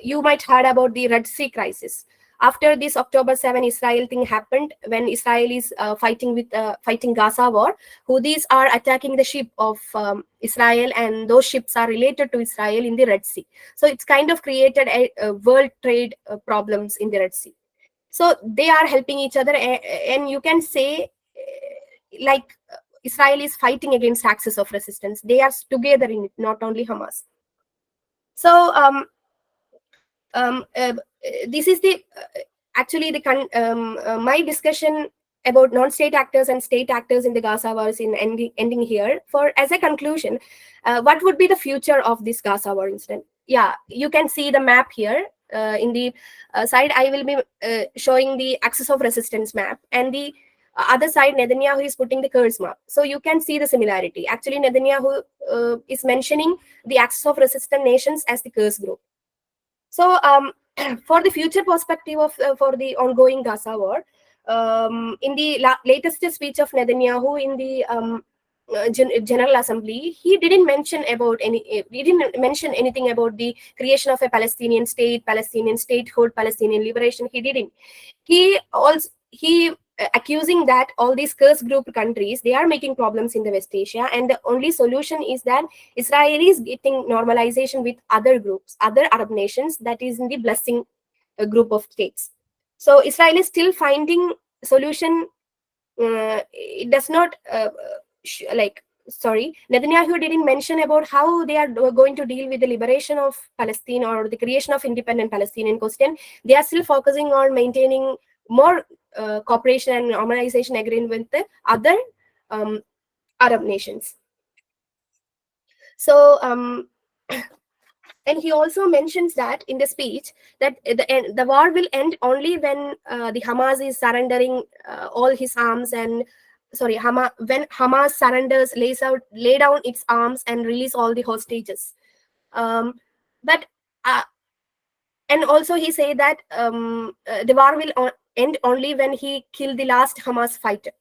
you might heard about the Red Sea crisis. After this October 7 Israel thing happened, when Israel is fighting Gaza War, Houthis are attacking the ship of Israel, and those ships are related to Israel in the Red Sea. So it's kind of created a world trade problems in the Red Sea. So they are helping each other, and you can say like Israel is fighting against Axis of Resistance. They are together in it, not only Hamas. So this is the my discussion about non-state actors and state actors in the Gaza War is ending here. For as a conclusion, what would be the future of this Gaza War incident? Yeah, you can see the map here. In the side, I will be showing the axis of resistance map, and the other side, Netanyahu is putting the curse map. So you can see the similarity. Actually, Netanyahu is mentioning the axis of resistant nations as the curse group. So for the future perspective of for the ongoing Gaza war, in the latest speech of Netanyahu in the General Assembly, he didn't mention anything about the creation of a Palestinian state, Palestinian statehood, Palestinian liberation. He didn't. He accusing that all these curse group countries, they are making problems in the West Asia, and the only solution is that Israel is getting normalization with other groups, other Arab nations, that is in the blessing group of states. So Israel is still finding solution. It does not Netanyahu didn't mention about how they are going to deal with the liberation of Palestine or the creation of independent Palestinian question. They are still focusing on maintaining more cooperation and normalization agreement with the other Arab nations. So and he also mentions that in the speech that the war will end only when the Hamas is surrendering all his arms, and when Hamas surrenders, lay down its arms and release all the hostages. But and also he say that the war will end only when he kill the last Hamas fighter.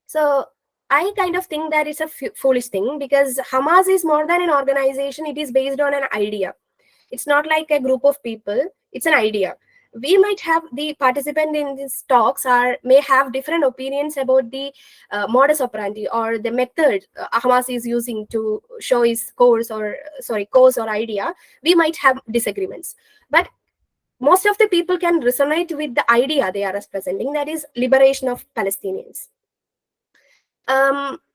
So I kind of think that it's a foolish thing, because Hamas is more than an organization. It is based on an idea. It's not like a group of people. It's an idea. We might have the participant in these talks may have different opinions about the modus operandi or the method Hamas is using to show his cause or idea. We might have disagreements, but most of the people can resonate with the idea they are representing, that is liberation of Palestinians.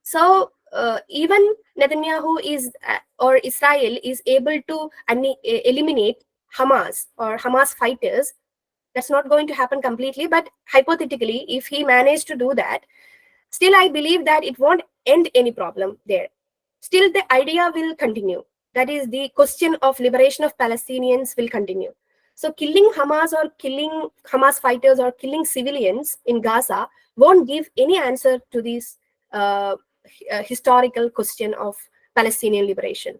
So even Netanyahu is or Israel is able to eliminate Hamas or Hamas fighters. That's not going to happen completely, but hypothetically, if he managed to do that, still I believe that it won't end any problem there. Still the idea will continue. That is, the question of liberation of Palestinians will continue. So killing Hamas or killing Hamas fighters or killing civilians in Gaza won't give any answer to this historical question of Palestinian liberation.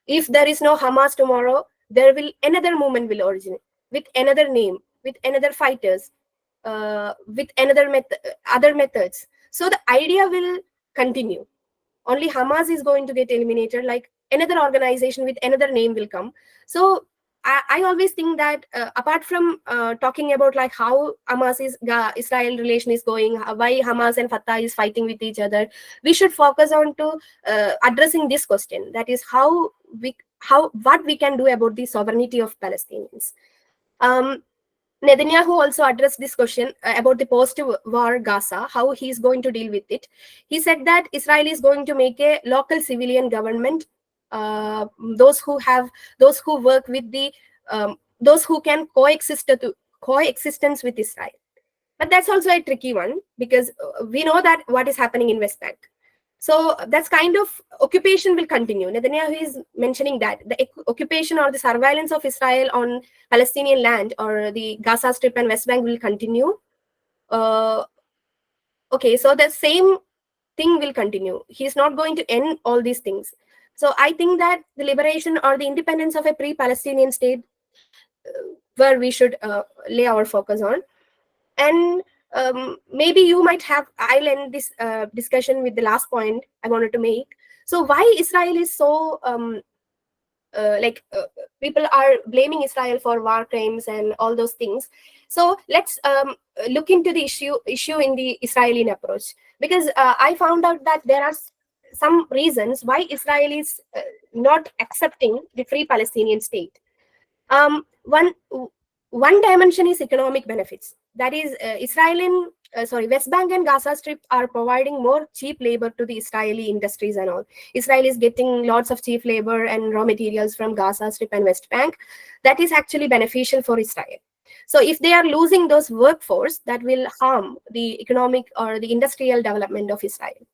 If there is no Hamas tomorrow, another movement will originate with another name, with another fighters, with other methods. So the idea will continue. Only Hamas is going to get eliminated, like another organization with another name will come. So I always think that apart from talking about like how Hamas-Israel relation is going, why Hamas and Fatah is fighting with each other, we should focus on to addressing this question. That is what we can do about the sovereignty of Palestinians. Netanyahu also addressed this question about the post-war Gaza, how he is going to deal with it. He said that Israel is going to make a local civilian government. Those who work with those who can coexistence with Israel. But that's also a tricky one, because we know that what is happening in West Bank. So that's kind of occupation will continue. Netanyahu is mentioning that the occupation or the surveillance of Israel on Palestinian land or the Gaza Strip and West Bank will continue. Okay, so the same thing will continue. He's not going to end all these things. So I think that the liberation or the independence of a pre-Palestinian state where we should lay our focus on. And maybe you might have, I'll end this discussion with the last point I wanted to make. So why Israel is so, people are blaming Israel for war crimes and all those things. So let's look into the issue in the Israeli approach, because I found out that there are some reasons why Israel is not accepting the free Palestinian state. One dimension is economic benefits. That is, West Bank and Gaza Strip are providing more cheap labor to the Israeli industries and all. Israel is getting lots of cheap labor and raw materials from Gaza Strip and West Bank. That is actually beneficial for Israel. So if they are losing those workforce, that will harm the economic or the industrial development of Israel.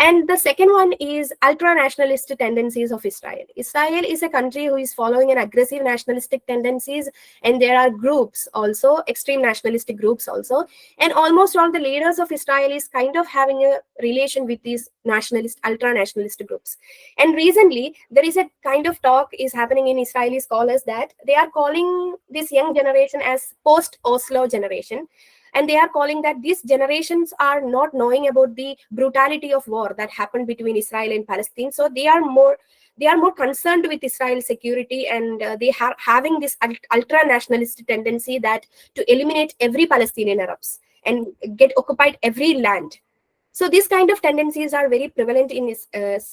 And the second one is ultra-nationalist tendencies of Israel. Israel is a country who is following an aggressive nationalistic tendencies, and there are groups also, extreme nationalistic groups also, and almost all the leaders of Israel is kind of having a relation with these nationalist, ultra-nationalist groups. And recently, there is a kind of talk is happening in Israeli scholars that they are calling this young generation as post-Oslo generation. And they are calling that these generations are not knowing about the brutality of war that happened between Israel and Palestine. So they are more concerned with Israel's security, and they are having this ultra-nationalist tendency that to eliminate every Palestinian Arabs and get occupied every land. So these kind of tendencies are very prevalent in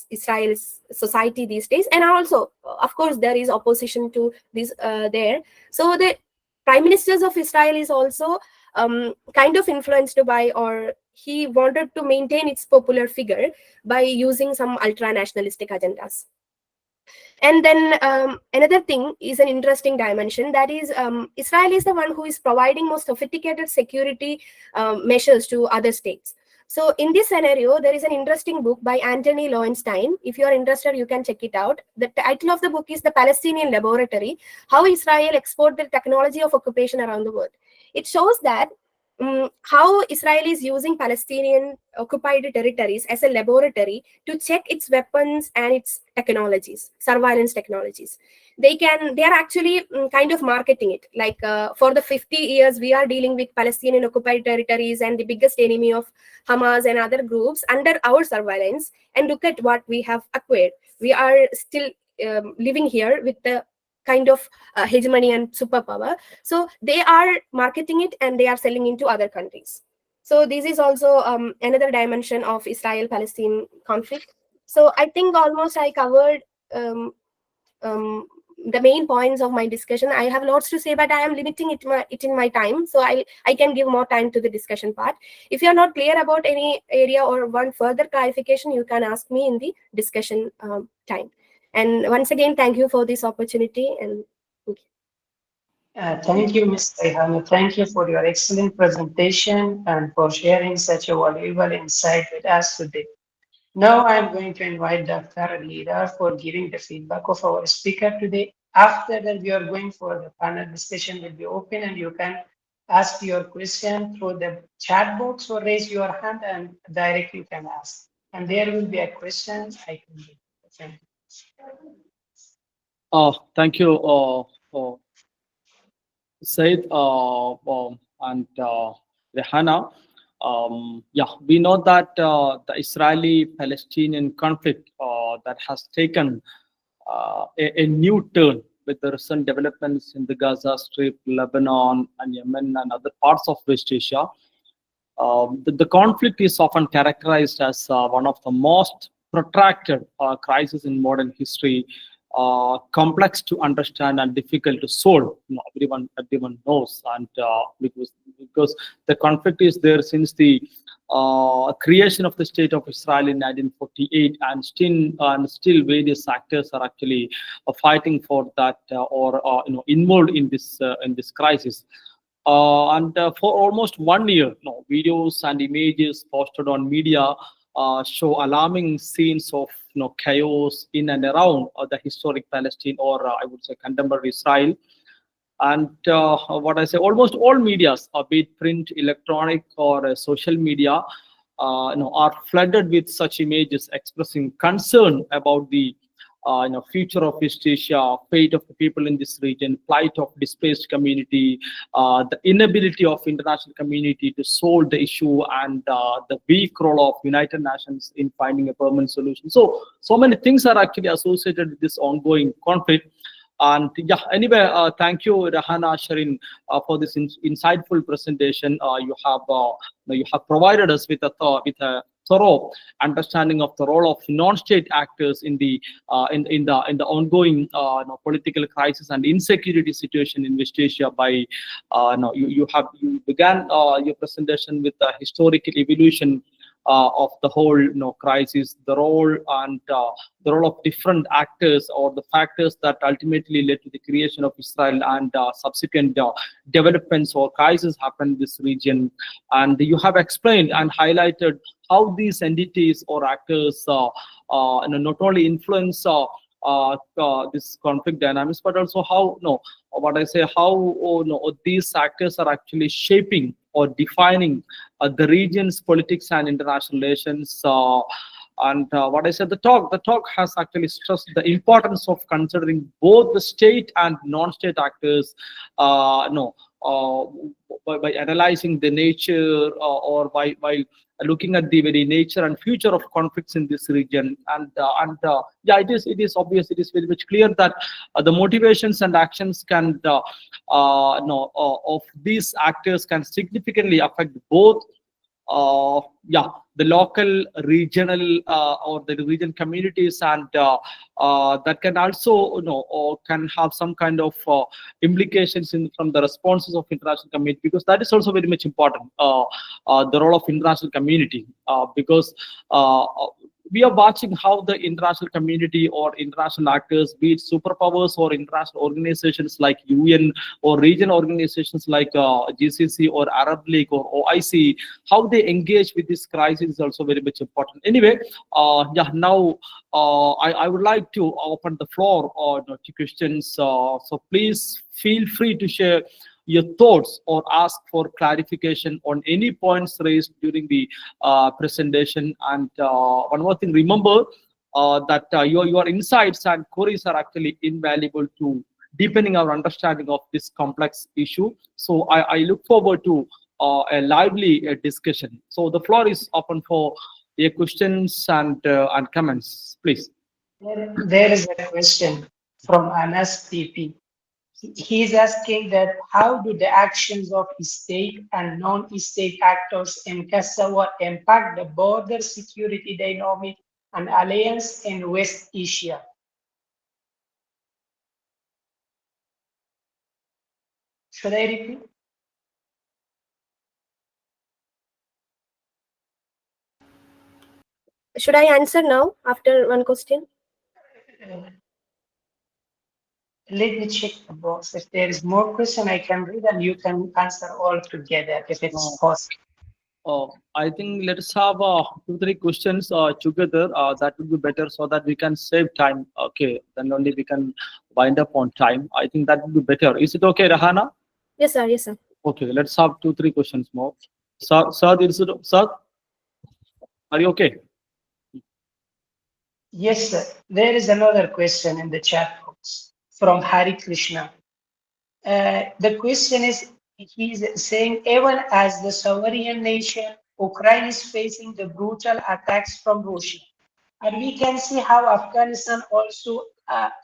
Israel's society these days. And also, of course, there is opposition to this there. So the prime ministers of Israel is also kind of influenced by, or he wanted to maintain its popular figure by using some ultra-nationalistic agendas. And then another thing is an interesting dimension, that is Israel is the one who is providing most sophisticated security measures to other states. So in this scenario, there is an interesting book by Anthony Lowenstein. If you are interested, you can check it out. The title of the book is The Palestinian Laboratory: How Israel Export the Technology of Occupation Around the World. It shows that how Israel is using Palestinian occupied territories as a laboratory to check its weapons and its technologies, surveillance technologies. They are actually kind of marketing it like for the 50 years we are dealing with Palestinian occupied territories and the biggest enemy of Hamas and other groups under our surveillance, and look at what we have acquired. We are still living here with the kind of hegemony and superpower. So they are marketing it and they are selling into other countries. So this is also another dimension of Israel-Palestine conflict. So I think almost I covered the main points of my discussion. I have lots to say, but I am limiting it in my time, so I can give more time to the discussion part. If you are not clear about any area or want further clarification, you can ask me in the discussion time. And once again, thank you for this opportunity. And Thank you, Ms. Rahana. Thank you for your excellent presentation and for sharing such a valuable insight with us today. Now I'm going to invite Dr. Lirar for giving the feedback of our speaker today. After that, we are going for the panel discussion will be open, and you can ask your question through the chat box or raise your hand and directly you can ask. And there will be a question I can give. Thank you. Thank you, Said and Rahana. Yeah, we know that the Israeli-Palestinian conflict that has taken a new turn with the recent developments in the Gaza Strip, Lebanon, and Yemen, and other parts of West Asia. The conflict is often characterized as one of the most protracted crises in modern history, complex to understand and difficult to solve. Everyone knows, and because the conflict is there since the creation of the state of Israel in 1948, and still various actors are actually fighting for that or involved in this crisis. And for almost 1 year, videos and images posted on media show alarming scenes of chaos in and around the historic Palestine, or I would say contemporary Israel. And what I say, almost all medias, be it print, electronic, or social media, are flooded with such images expressing concern about the future of East Asia, fate of the people in this region, plight of displaced community, the inability of international community to solve the issue, and the weak role of United Nations in finding a permanent solution. So many things are actually associated with this ongoing conflict. And yeah, anyway, thank you, Rahana Sherin, for this insightful presentation. You have provided us with a thorough understanding of the role of non-state actors in the ongoing political crisis and insecurity situation in West Asia. By you began your presentation with the historical evolution of the whole crisis, the role and the role of different actors or the factors that ultimately led to the creation of Israel and subsequent developments or crises happened in this region. And you have explained and highlighted how these entities or actors not only influence this conflict dynamics, but also how these actors are actually shaping or defining the region's politics and international relations. The talk has actually stressed the importance of considering both the state and non-state actors. By analyzing the nature or by looking at the very nature and future of conflicts in this region, it is obvious, it is very much clear that the motivations and actions can of these actors can significantly affect both the local, regional, or the region communities, and that can also, or can have some kind of implications from the responses of international community, because that is also very much important. The role of international community, because we are watching how the international community or international actors, be it superpowers or international organizations like UN or regional organizations like GCC or Arab League or OIC, how they engage with this crisis is also very much important. Anyway, now I would like to open the floor to questions. So please feel free to share your thoughts or ask for clarification on any points raised during the presentation. And one more thing, remember that your insights and queries are actually invaluable to deepening our understanding of this complex issue. So I look forward to a lively discussion. So the floor is open for your questions and comments, please. There is a question from Anas TP. He is asking that how do the actions of state and non-state actors in Gaza War impact the border security dynamic and alliance in West Asia? Should I repeat? Should I answer now after one question? Let me check the box. If there is more question, I can read and you can answer all together if it's possible. I think let us have 2-3 questions together. That would be better, so that we can save time. Okay, then only we can wind up on time. I think that would be better. Is it okay, Rahana? Yes, sir. Yes, sir. Okay, let's have 2-3 questions more. Sir, are you okay? Yes, sir. There is another question in the chat box from Hari Krishna. The question is, he's saying, even as the sovereign nation, Ukraine is facing the brutal attacks from Russia. And we can see how Afghanistan also,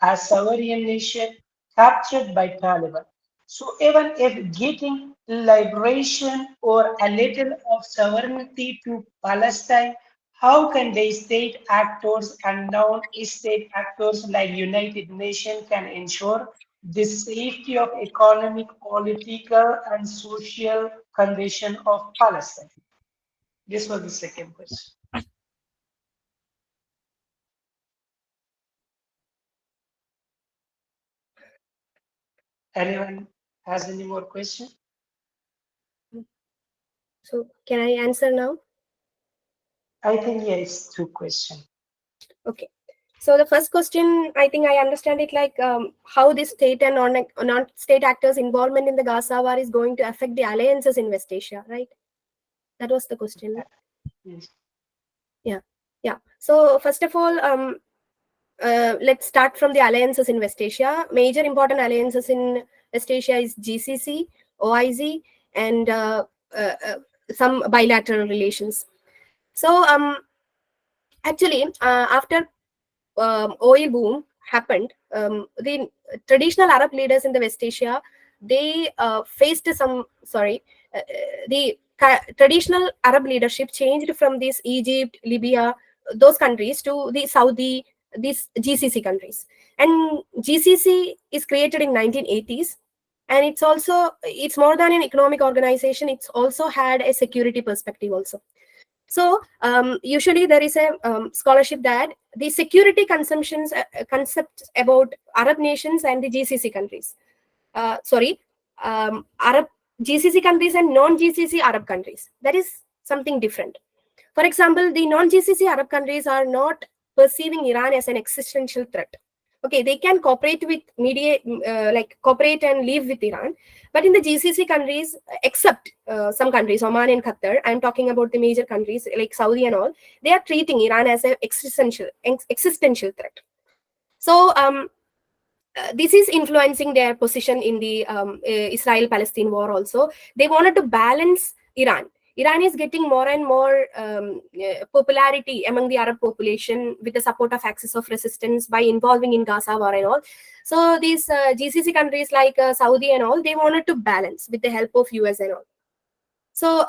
a sovereign nation, captured by Taliban. So even if getting liberation or a little of sovereignty to Palestine, how can the state actors and non-state actors like United Nations can ensure the safety of economic, political, and social condition of Palestine? This was the second question. Anyone has any more questions? So can I answer now? I think yes, 2 questions. Okay. So the first question, I think I understand it like how this state and non-state actors' involvement in the Gaza War is going to affect the alliances in West Asia, right? That was the question. Yes. Yeah. So first of all, let's start from the alliances in West Asia. Major important alliances in West Asia is GCC, OIC, and some bilateral relations. So actually, after oil boom happened, the traditional Arab leaders in the West Asia, they faced the traditional Arab leadership changed from this Egypt, Libya, those countries to the Saudi, these GCC countries. And GCC is created in 1980s. And it's more than an economic organization. It's also had a security perspective also. So usually there is a scholarship that the security concepts about Arab nations and the GCC countries. Arab GCC countries and non-GCC Arab countries. That is something different. For example, the non-GCC Arab countries are not perceiving Iran as an existential threat. Okay, they can cooperate with cooperate and live with Iran, but in the GCC countries, except some countries, Oman and Qatar, I'm talking about the major countries like Saudi and all, they are treating Iran as an existential threat. So this is influencing their position in the Israel-Palestine war also. They wanted to balance Iran. Iran is getting more and more popularity among the Arab population with the support of Axis of Resistance by involving in Gaza war and all. So these GCC countries like Saudi and all, they wanted to balance with the help of US and all. So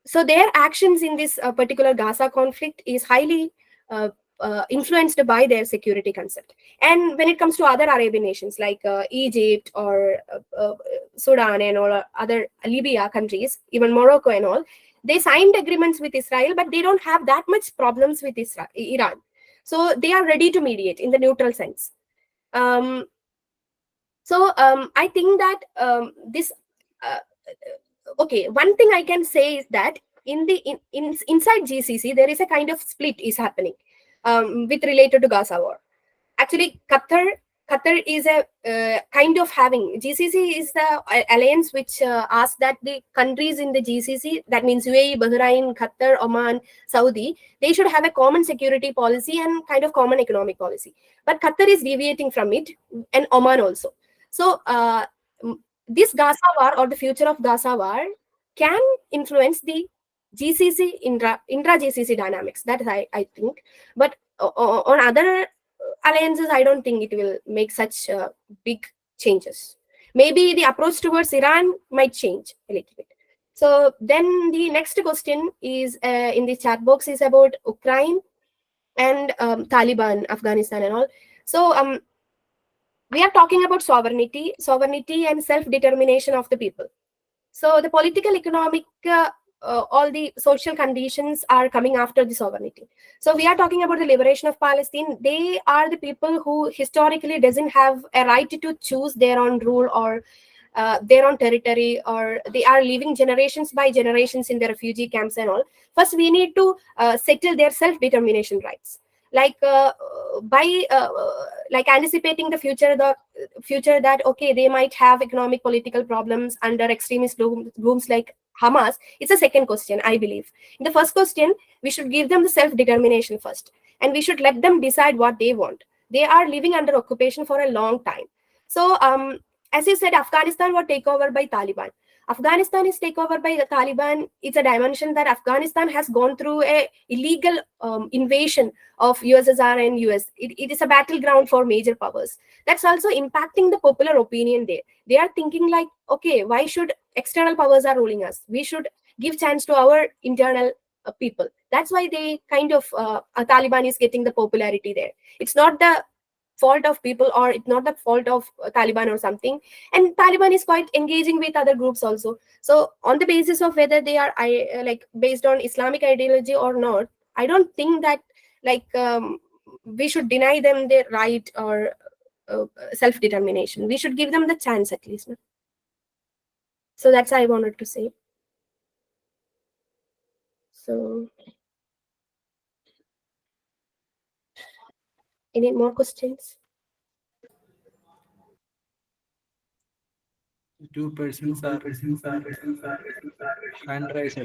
so their actions in this particular Gaza conflict is highly influenced by their security concept. And when it comes to other Arabian nations like Egypt or Sudan and all other Libya countries, even Morocco and all, they signed agreements with Israel, but they don't have that much problems with Iran. So they are ready to mediate in the neutral sense. I think that this okay, one thing I can say is that inside GCC there is a kind of split is happening with related to Gaza war. Actually, Qatar is a kind of having GCC is the alliance which asks that the countries in the GCC, that means UAE, Bahrain, Qatar, Oman, Saudi, they should have a common security policy and kind of common economic policy. But Qatar is deviating from it, and Oman also. So this Gaza war or the future of Gaza war can influence the GCC intra-GCC dynamics. That is I think. But on other alliances, I don't think it will make such big changes. Maybe the approach towards Iran might change a little bit. So then the next question is in the chat box is about Ukraine and Taliban, Afghanistan and all. So we are talking about sovereignty and self-determination of the people. So the political, economic, all the social conditions are coming after the sovereignty. So we are talking about the liberation of Palestine. They are the people who historically doesn't have a right to choose their own rule or their own territory, or they are living generations by generations in the refugee camps and all. First, we need to settle their self-determination rights. Like like anticipating the future that okay, they might have economic political problems under extremist groups like Hamas. It's a second question, I believe. In the first question, we should give them the self-determination first, and we should let them decide what they want. They are living under occupation for a long time. So as you said, Afghanistan was taken over by Taliban. Afghanistan is taken over by the Taliban. It's a dimension that Afghanistan has gone through a illegal invasion of USSR and US. It is a battleground for major powers. That's also impacting the popular opinion there. They are thinking like, okay, why should external powers are ruling us? We should give chance to our internal people. That's why they kind of Taliban is getting the popularity there. It's not the fault of people, or it's not the fault of Taliban or something. And Taliban is quite engaging with other groups also. So on the basis of whether they are like based on Islamic ideology or not, I don't think that like we should deny them their right or self-determination. We should give them the chance at least. No? So that's what I wanted to say. So any more questions? Two persons are hand raised.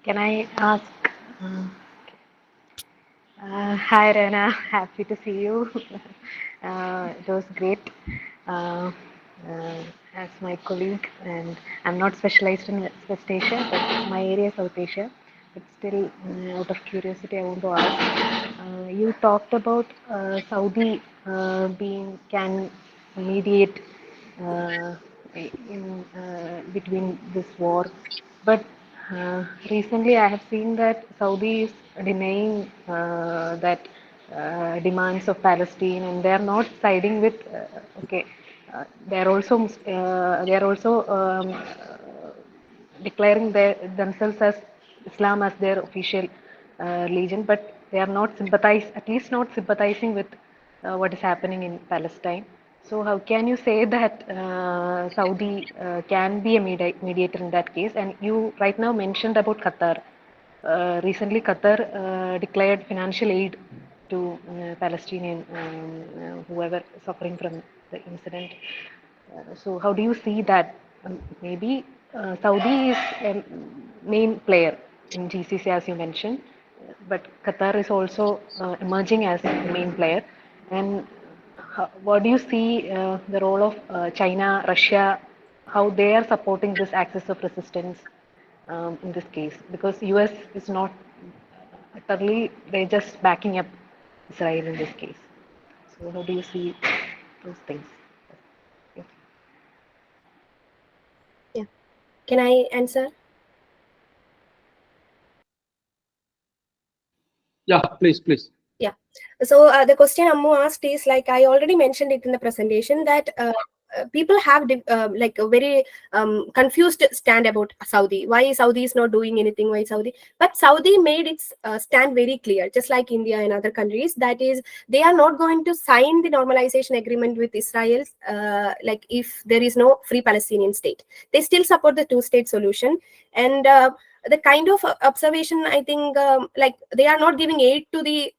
Can I ask? Hi, Rena. Happy to see you. It was great. Uh, as my colleague, and I'm not specialized in West Asia, but my area is South Asia. But still, out of curiosity, I want to ask. You talked about Saudi can mediate in between this war, but recently I have seen that Saudi is denying that demands of Palestine, and they are not siding with. Okay, they are also declaring themselves as Islam as their official religion, but they are not at least not sympathizing with what is happening in Palestine. So how can you say that Saudi can be a mediator in that case? And you right now mentioned about Qatar. Recently, Qatar declared financial aid to Palestinian whoever suffering from the incident. So how do you see that? Maybe Saudi is a main player in GCC as you mentioned, but Qatar is also emerging as a main player. And what do you see the role of China, Russia, how they are supporting this axis of resistance in this case? Because US is not utterly, they're just backing up Israel in this case. So how do you see those things? Yeah. Can I answer? Yeah, please. Yeah. So the question Ammu asked is like I already mentioned it in the presentation that people have like a very confused stand about Saudi. Why Saudi is not doing anything? Why Saudi? But Saudi made its stand very clear, just like India and other countries. That is, they are not going to sign the normalization agreement with Israel. Like if there is no free Palestinian state, they still support the two-state solution. And the kind of observation, I think, like they are not giving aid to the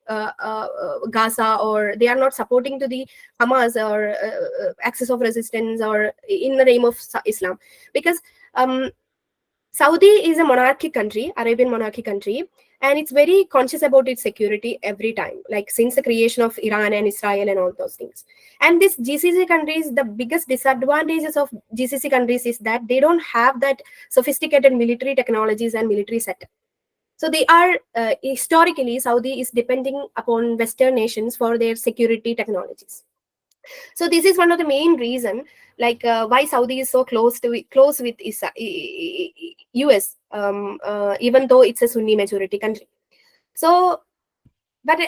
Gaza, or they are not supporting to the Hamas or axis of resistance or in the name of Islam, because Saudi is a monarchy country, Arabian monarchy country, and it's very conscious about its security every time, like since the creation of Iran and Israel and all those things. And this GCC countries, the biggest disadvantages of GCC countries is that they don't have that sophisticated military technologies and military setup. So they are historically, Saudi is depending upon Western nations for their security technologies. So this is one of the main reason, like why Saudi is so close with US, even though it's a Sunni majority country. So, but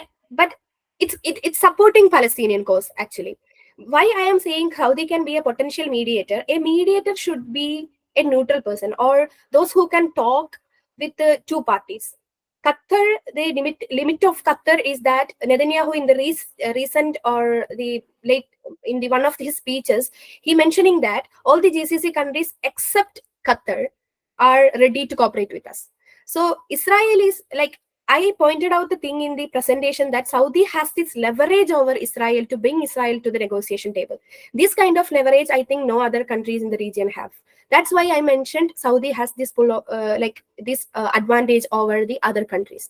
it's supporting Palestinian cause actually. Why I am saying Saudi can be a potential mediator? A mediator should be a neutral person, or those who can talk with the two parties. Qatar, the limit of Qatar is that Netanyahu in the recent or the late in the one of his speeches, he mentioning that all the GCC countries except Qatar are ready to cooperate with us. So Israel is like, I pointed out the thing in the presentation that Saudi has this leverage over Israel to bring Israel to the negotiation table. This kind of leverage, I think no other countries in the region have. That's why I mentioned Saudi has this advantage over the other countries.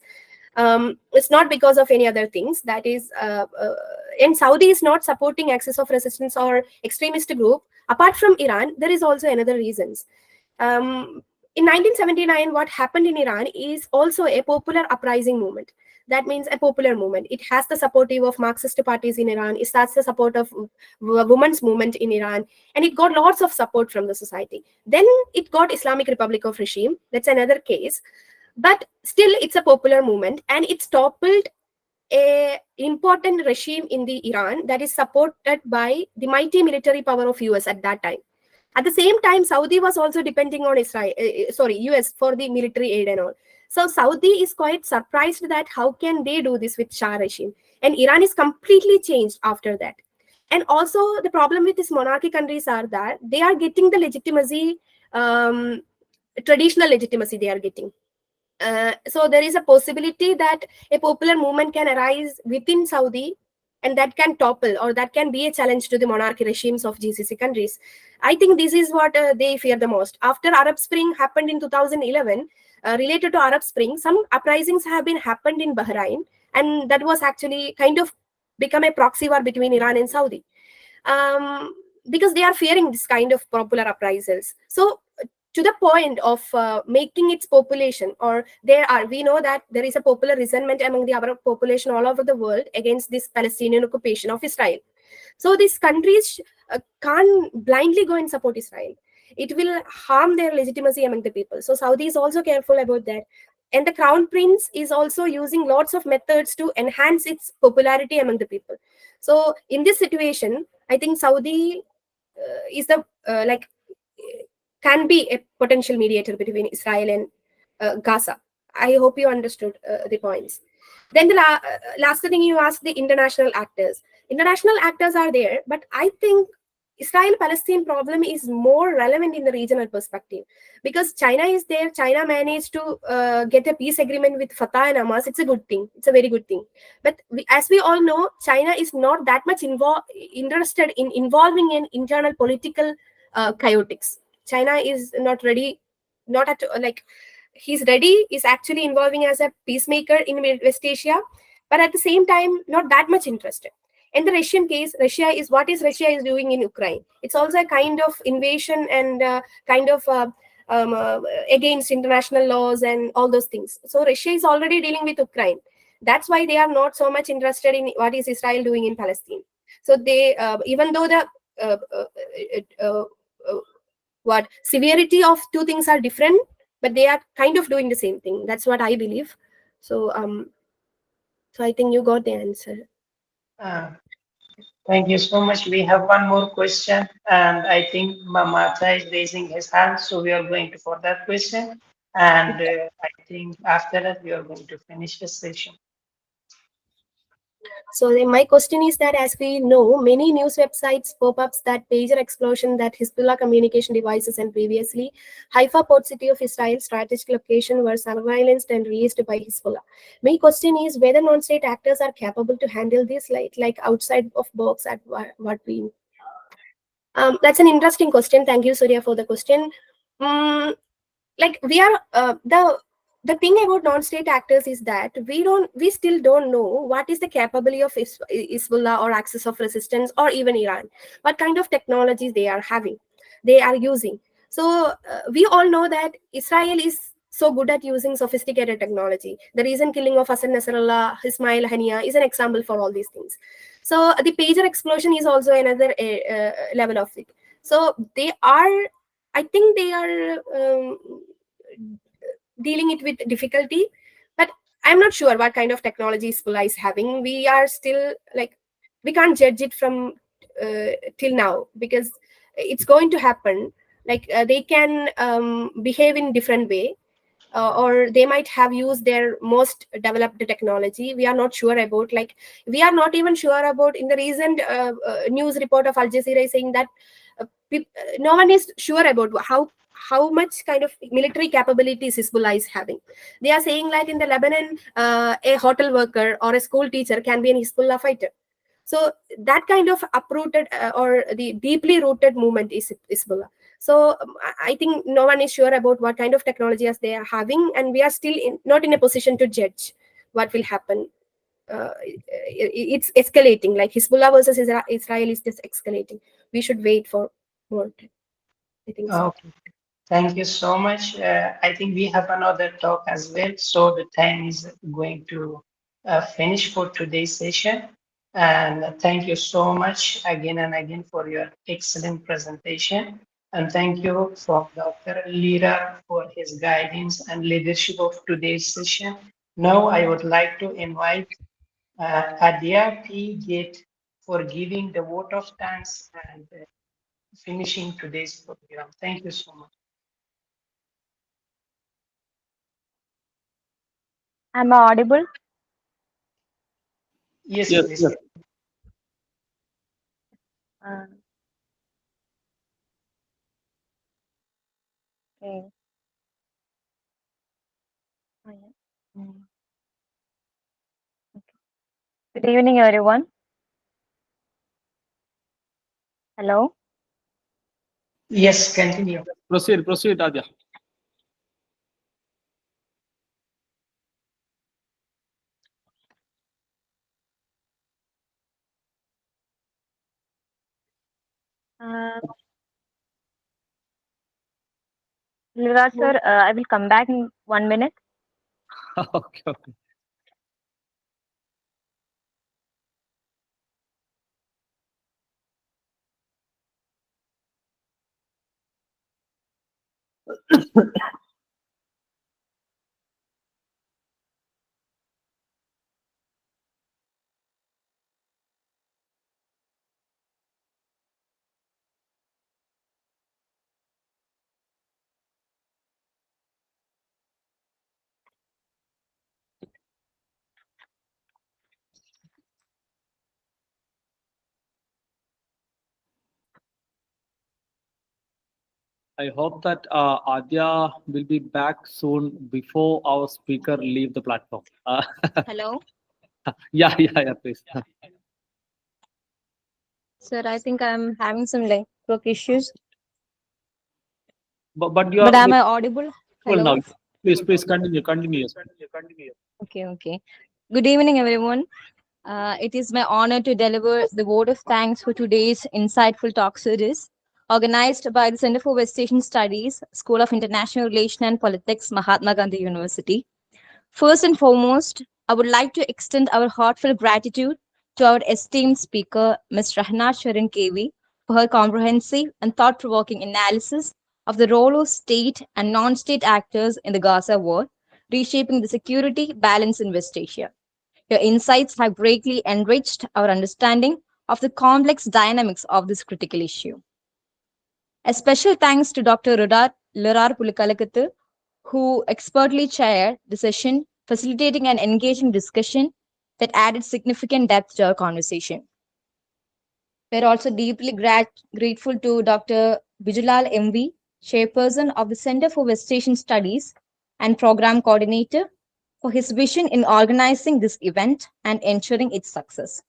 It's not because of any other things. That is, and Saudi is not supporting axis of resistance or extremist group. Apart from Iran, there is also another reasons. In 1979, what happened in Iran is also a popular uprising movement. That means a popular movement. It has the supportive of Marxist parties in Iran. It starts the support of women's movement in Iran. And it got lots of support from the society. Then it got Islamic Republic of Regime. That's another case. But still, it's a popular movement. And it's toppled a important regime in the Iran that is supported by the mighty military power of US at that time. At the same time, Saudi was also depending on US for the military aid and all. So Saudi is quite surprised that how can they do this with Shah regime? And Iran is completely changed after that. And also the problem with these monarchy countries are that they are getting the legitimacy, traditional legitimacy they are getting. So there is a possibility that a popular movement can arise within Saudi, and that can topple or that can be a challenge to the monarchy regimes of GCC countries. I think this is what they fear the most. After Arab Spring happened in 2011, related to Arab Spring, some uprisings have been happened in Bahrain, and that was actually kind of become a proxy war between Iran and Saudi, because they are fearing this kind of popular uprisals. So to the point of making its population, or we know that there is a popular resentment among the Arab population all over the world against this Palestinian occupation of Israel. So these countries can't blindly go and support Israel. It will harm their legitimacy among the people. So Saudi is also careful about that. And the crown prince is also using lots of methods to enhance its popularity among the people. So in this situation, I think Saudi is the can be a potential mediator between Israel and Gaza. I hope you understood the points. Then the last thing you asked, the international actors. International actors are there, but I think Israel-Palestine problem is more relevant in the regional perspective, because China is there. China managed to get a peace agreement with Fatah and Hamas. It's a good thing. It's a very good thing. But as we all know, China is not that much interested in involving in internal political chaotics. China is not ready, not at he's ready, is actually involving as a peacemaker in West Asia, but at the same time not that much interested. In the Russian case, Russia is doing in Ukraine. It's also a kind of invasion and kind of against international laws and all those things. So Russia is already dealing with Ukraine. That's why they are not so much interested in what is Israel doing in Palestine. So they, even though the what severity of two things are different, but they are kind of doing the same thing. That's what I believe. So so I think you got the answer. Thank you so much. We have one more question, and I think Mamata is raising his hand, so we are going to for that question. And I think after that, we are going to finish the session. So then my question is that, as we know, many news websites pop-ups that pager explosion that Hezbollah communication devices and previously Haifa port city of Israel strategic location were surveillanced and released by Hezbollah. My question is whether non-state actors are capable to handle this like outside of box at what we. That's an interesting question. Thank you, Surya, for the question. Like we are the thing about non-state actors is that we still don't know what is the capability of Hezbollah or Axis of Resistance or even Iran, what kind of technologies they are using. So we all know that Israel is so good at using sophisticated technology. The recent killing of Hassan Nasrallah, Ismail Hania is an example for all these things. So the pager explosion is also another level of it. So I think they are dealing it with difficulty, but I'm not sure what kind of technology Hezbollah is having. We are still we can't judge it from till now, because it's going to happen. They can behave in different way, or they might have used their most developed technology. We are not sure about. We are not even sure about in the recent news report of Al Jazeera saying that no one is sure about how much kind of military capabilities Hezbollah is having. They are saying in the Lebanon, a hotel worker or a school teacher can be an Hezbollah fighter. So that kind of uprooted or the deeply rooted movement is Hezbollah. So I think no one is sure about what kind of technologies they are having, and we are still not in a position to judge what will happen. It's escalating. Hezbollah versus Israel is just escalating. We should wait for more. I think so. Okay. Thank you so much. I think we have another talk as well, so the time is going to finish for today's session. And thank you so much again and again for your excellent presentation. And thank you for Dr. Lirar for his guidance and leadership of today's session. Now I would like to invite Adia P. Gate for giving the vote of thanks and finishing today's program. Thank you so much. Am I audible? Yes, Yes, please. yes. Okay. Oh, yeah. Okay. Good evening, everyone. Hello. Yes, continue. Proceed, Adya. Lirar sir, I will come back in 1 minute. Okay. I hope that Adya will be back soon before our speaker leave the platform. Hello, Yeah, please. sir. I think I'm having some network issues, But you but are am I audible? visible now. Hello. Please continue. Okay. Good evening, everyone. It is my honor to deliver the vote of thanks for today's insightful talk series, organized by the Center for West Asian Studies, School of International Relations and Politics, Mahatma Gandhi University. First and foremost, I would like to extend our heartfelt gratitude to our esteemed speaker, Ms. Rahana Sherin K.V, for her comprehensive and thought-provoking analysis of the role of state and non-state actors in the Gaza War, reshaping the security balance in West Asia. Your insights have greatly enriched our understanding of the complex dynamics of this critical issue. A special thanks to Dr. Lirar Pulikkalalath, who expertly chaired the session, facilitating an engaging discussion that added significant depth to our conversation. We're also deeply grateful to Dr. Bijulal MV, chairperson of the Center for West Asian Studies and program coordinator, for his vision in organizing this event and ensuring its success.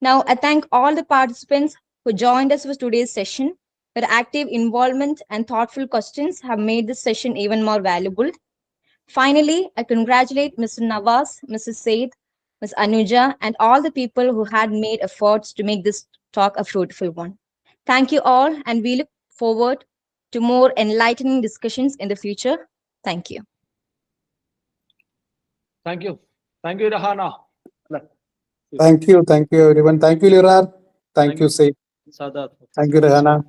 Now, I thank all the participants who joined us for today's session. Their active involvement and thoughtful questions have made this session even more valuable. Finally, I congratulate Mr. Nawaz, Mrs. Said, Ms. Anuja, and all the people who had made efforts to make this talk a fruitful one. Thank you all, and we look forward to more enlightening discussions in the future. Thank you. Thank you, Rahana. Thank you, everyone. Thank you, Lirar. Thank you, Said. Sadat. Thank you, Rahana.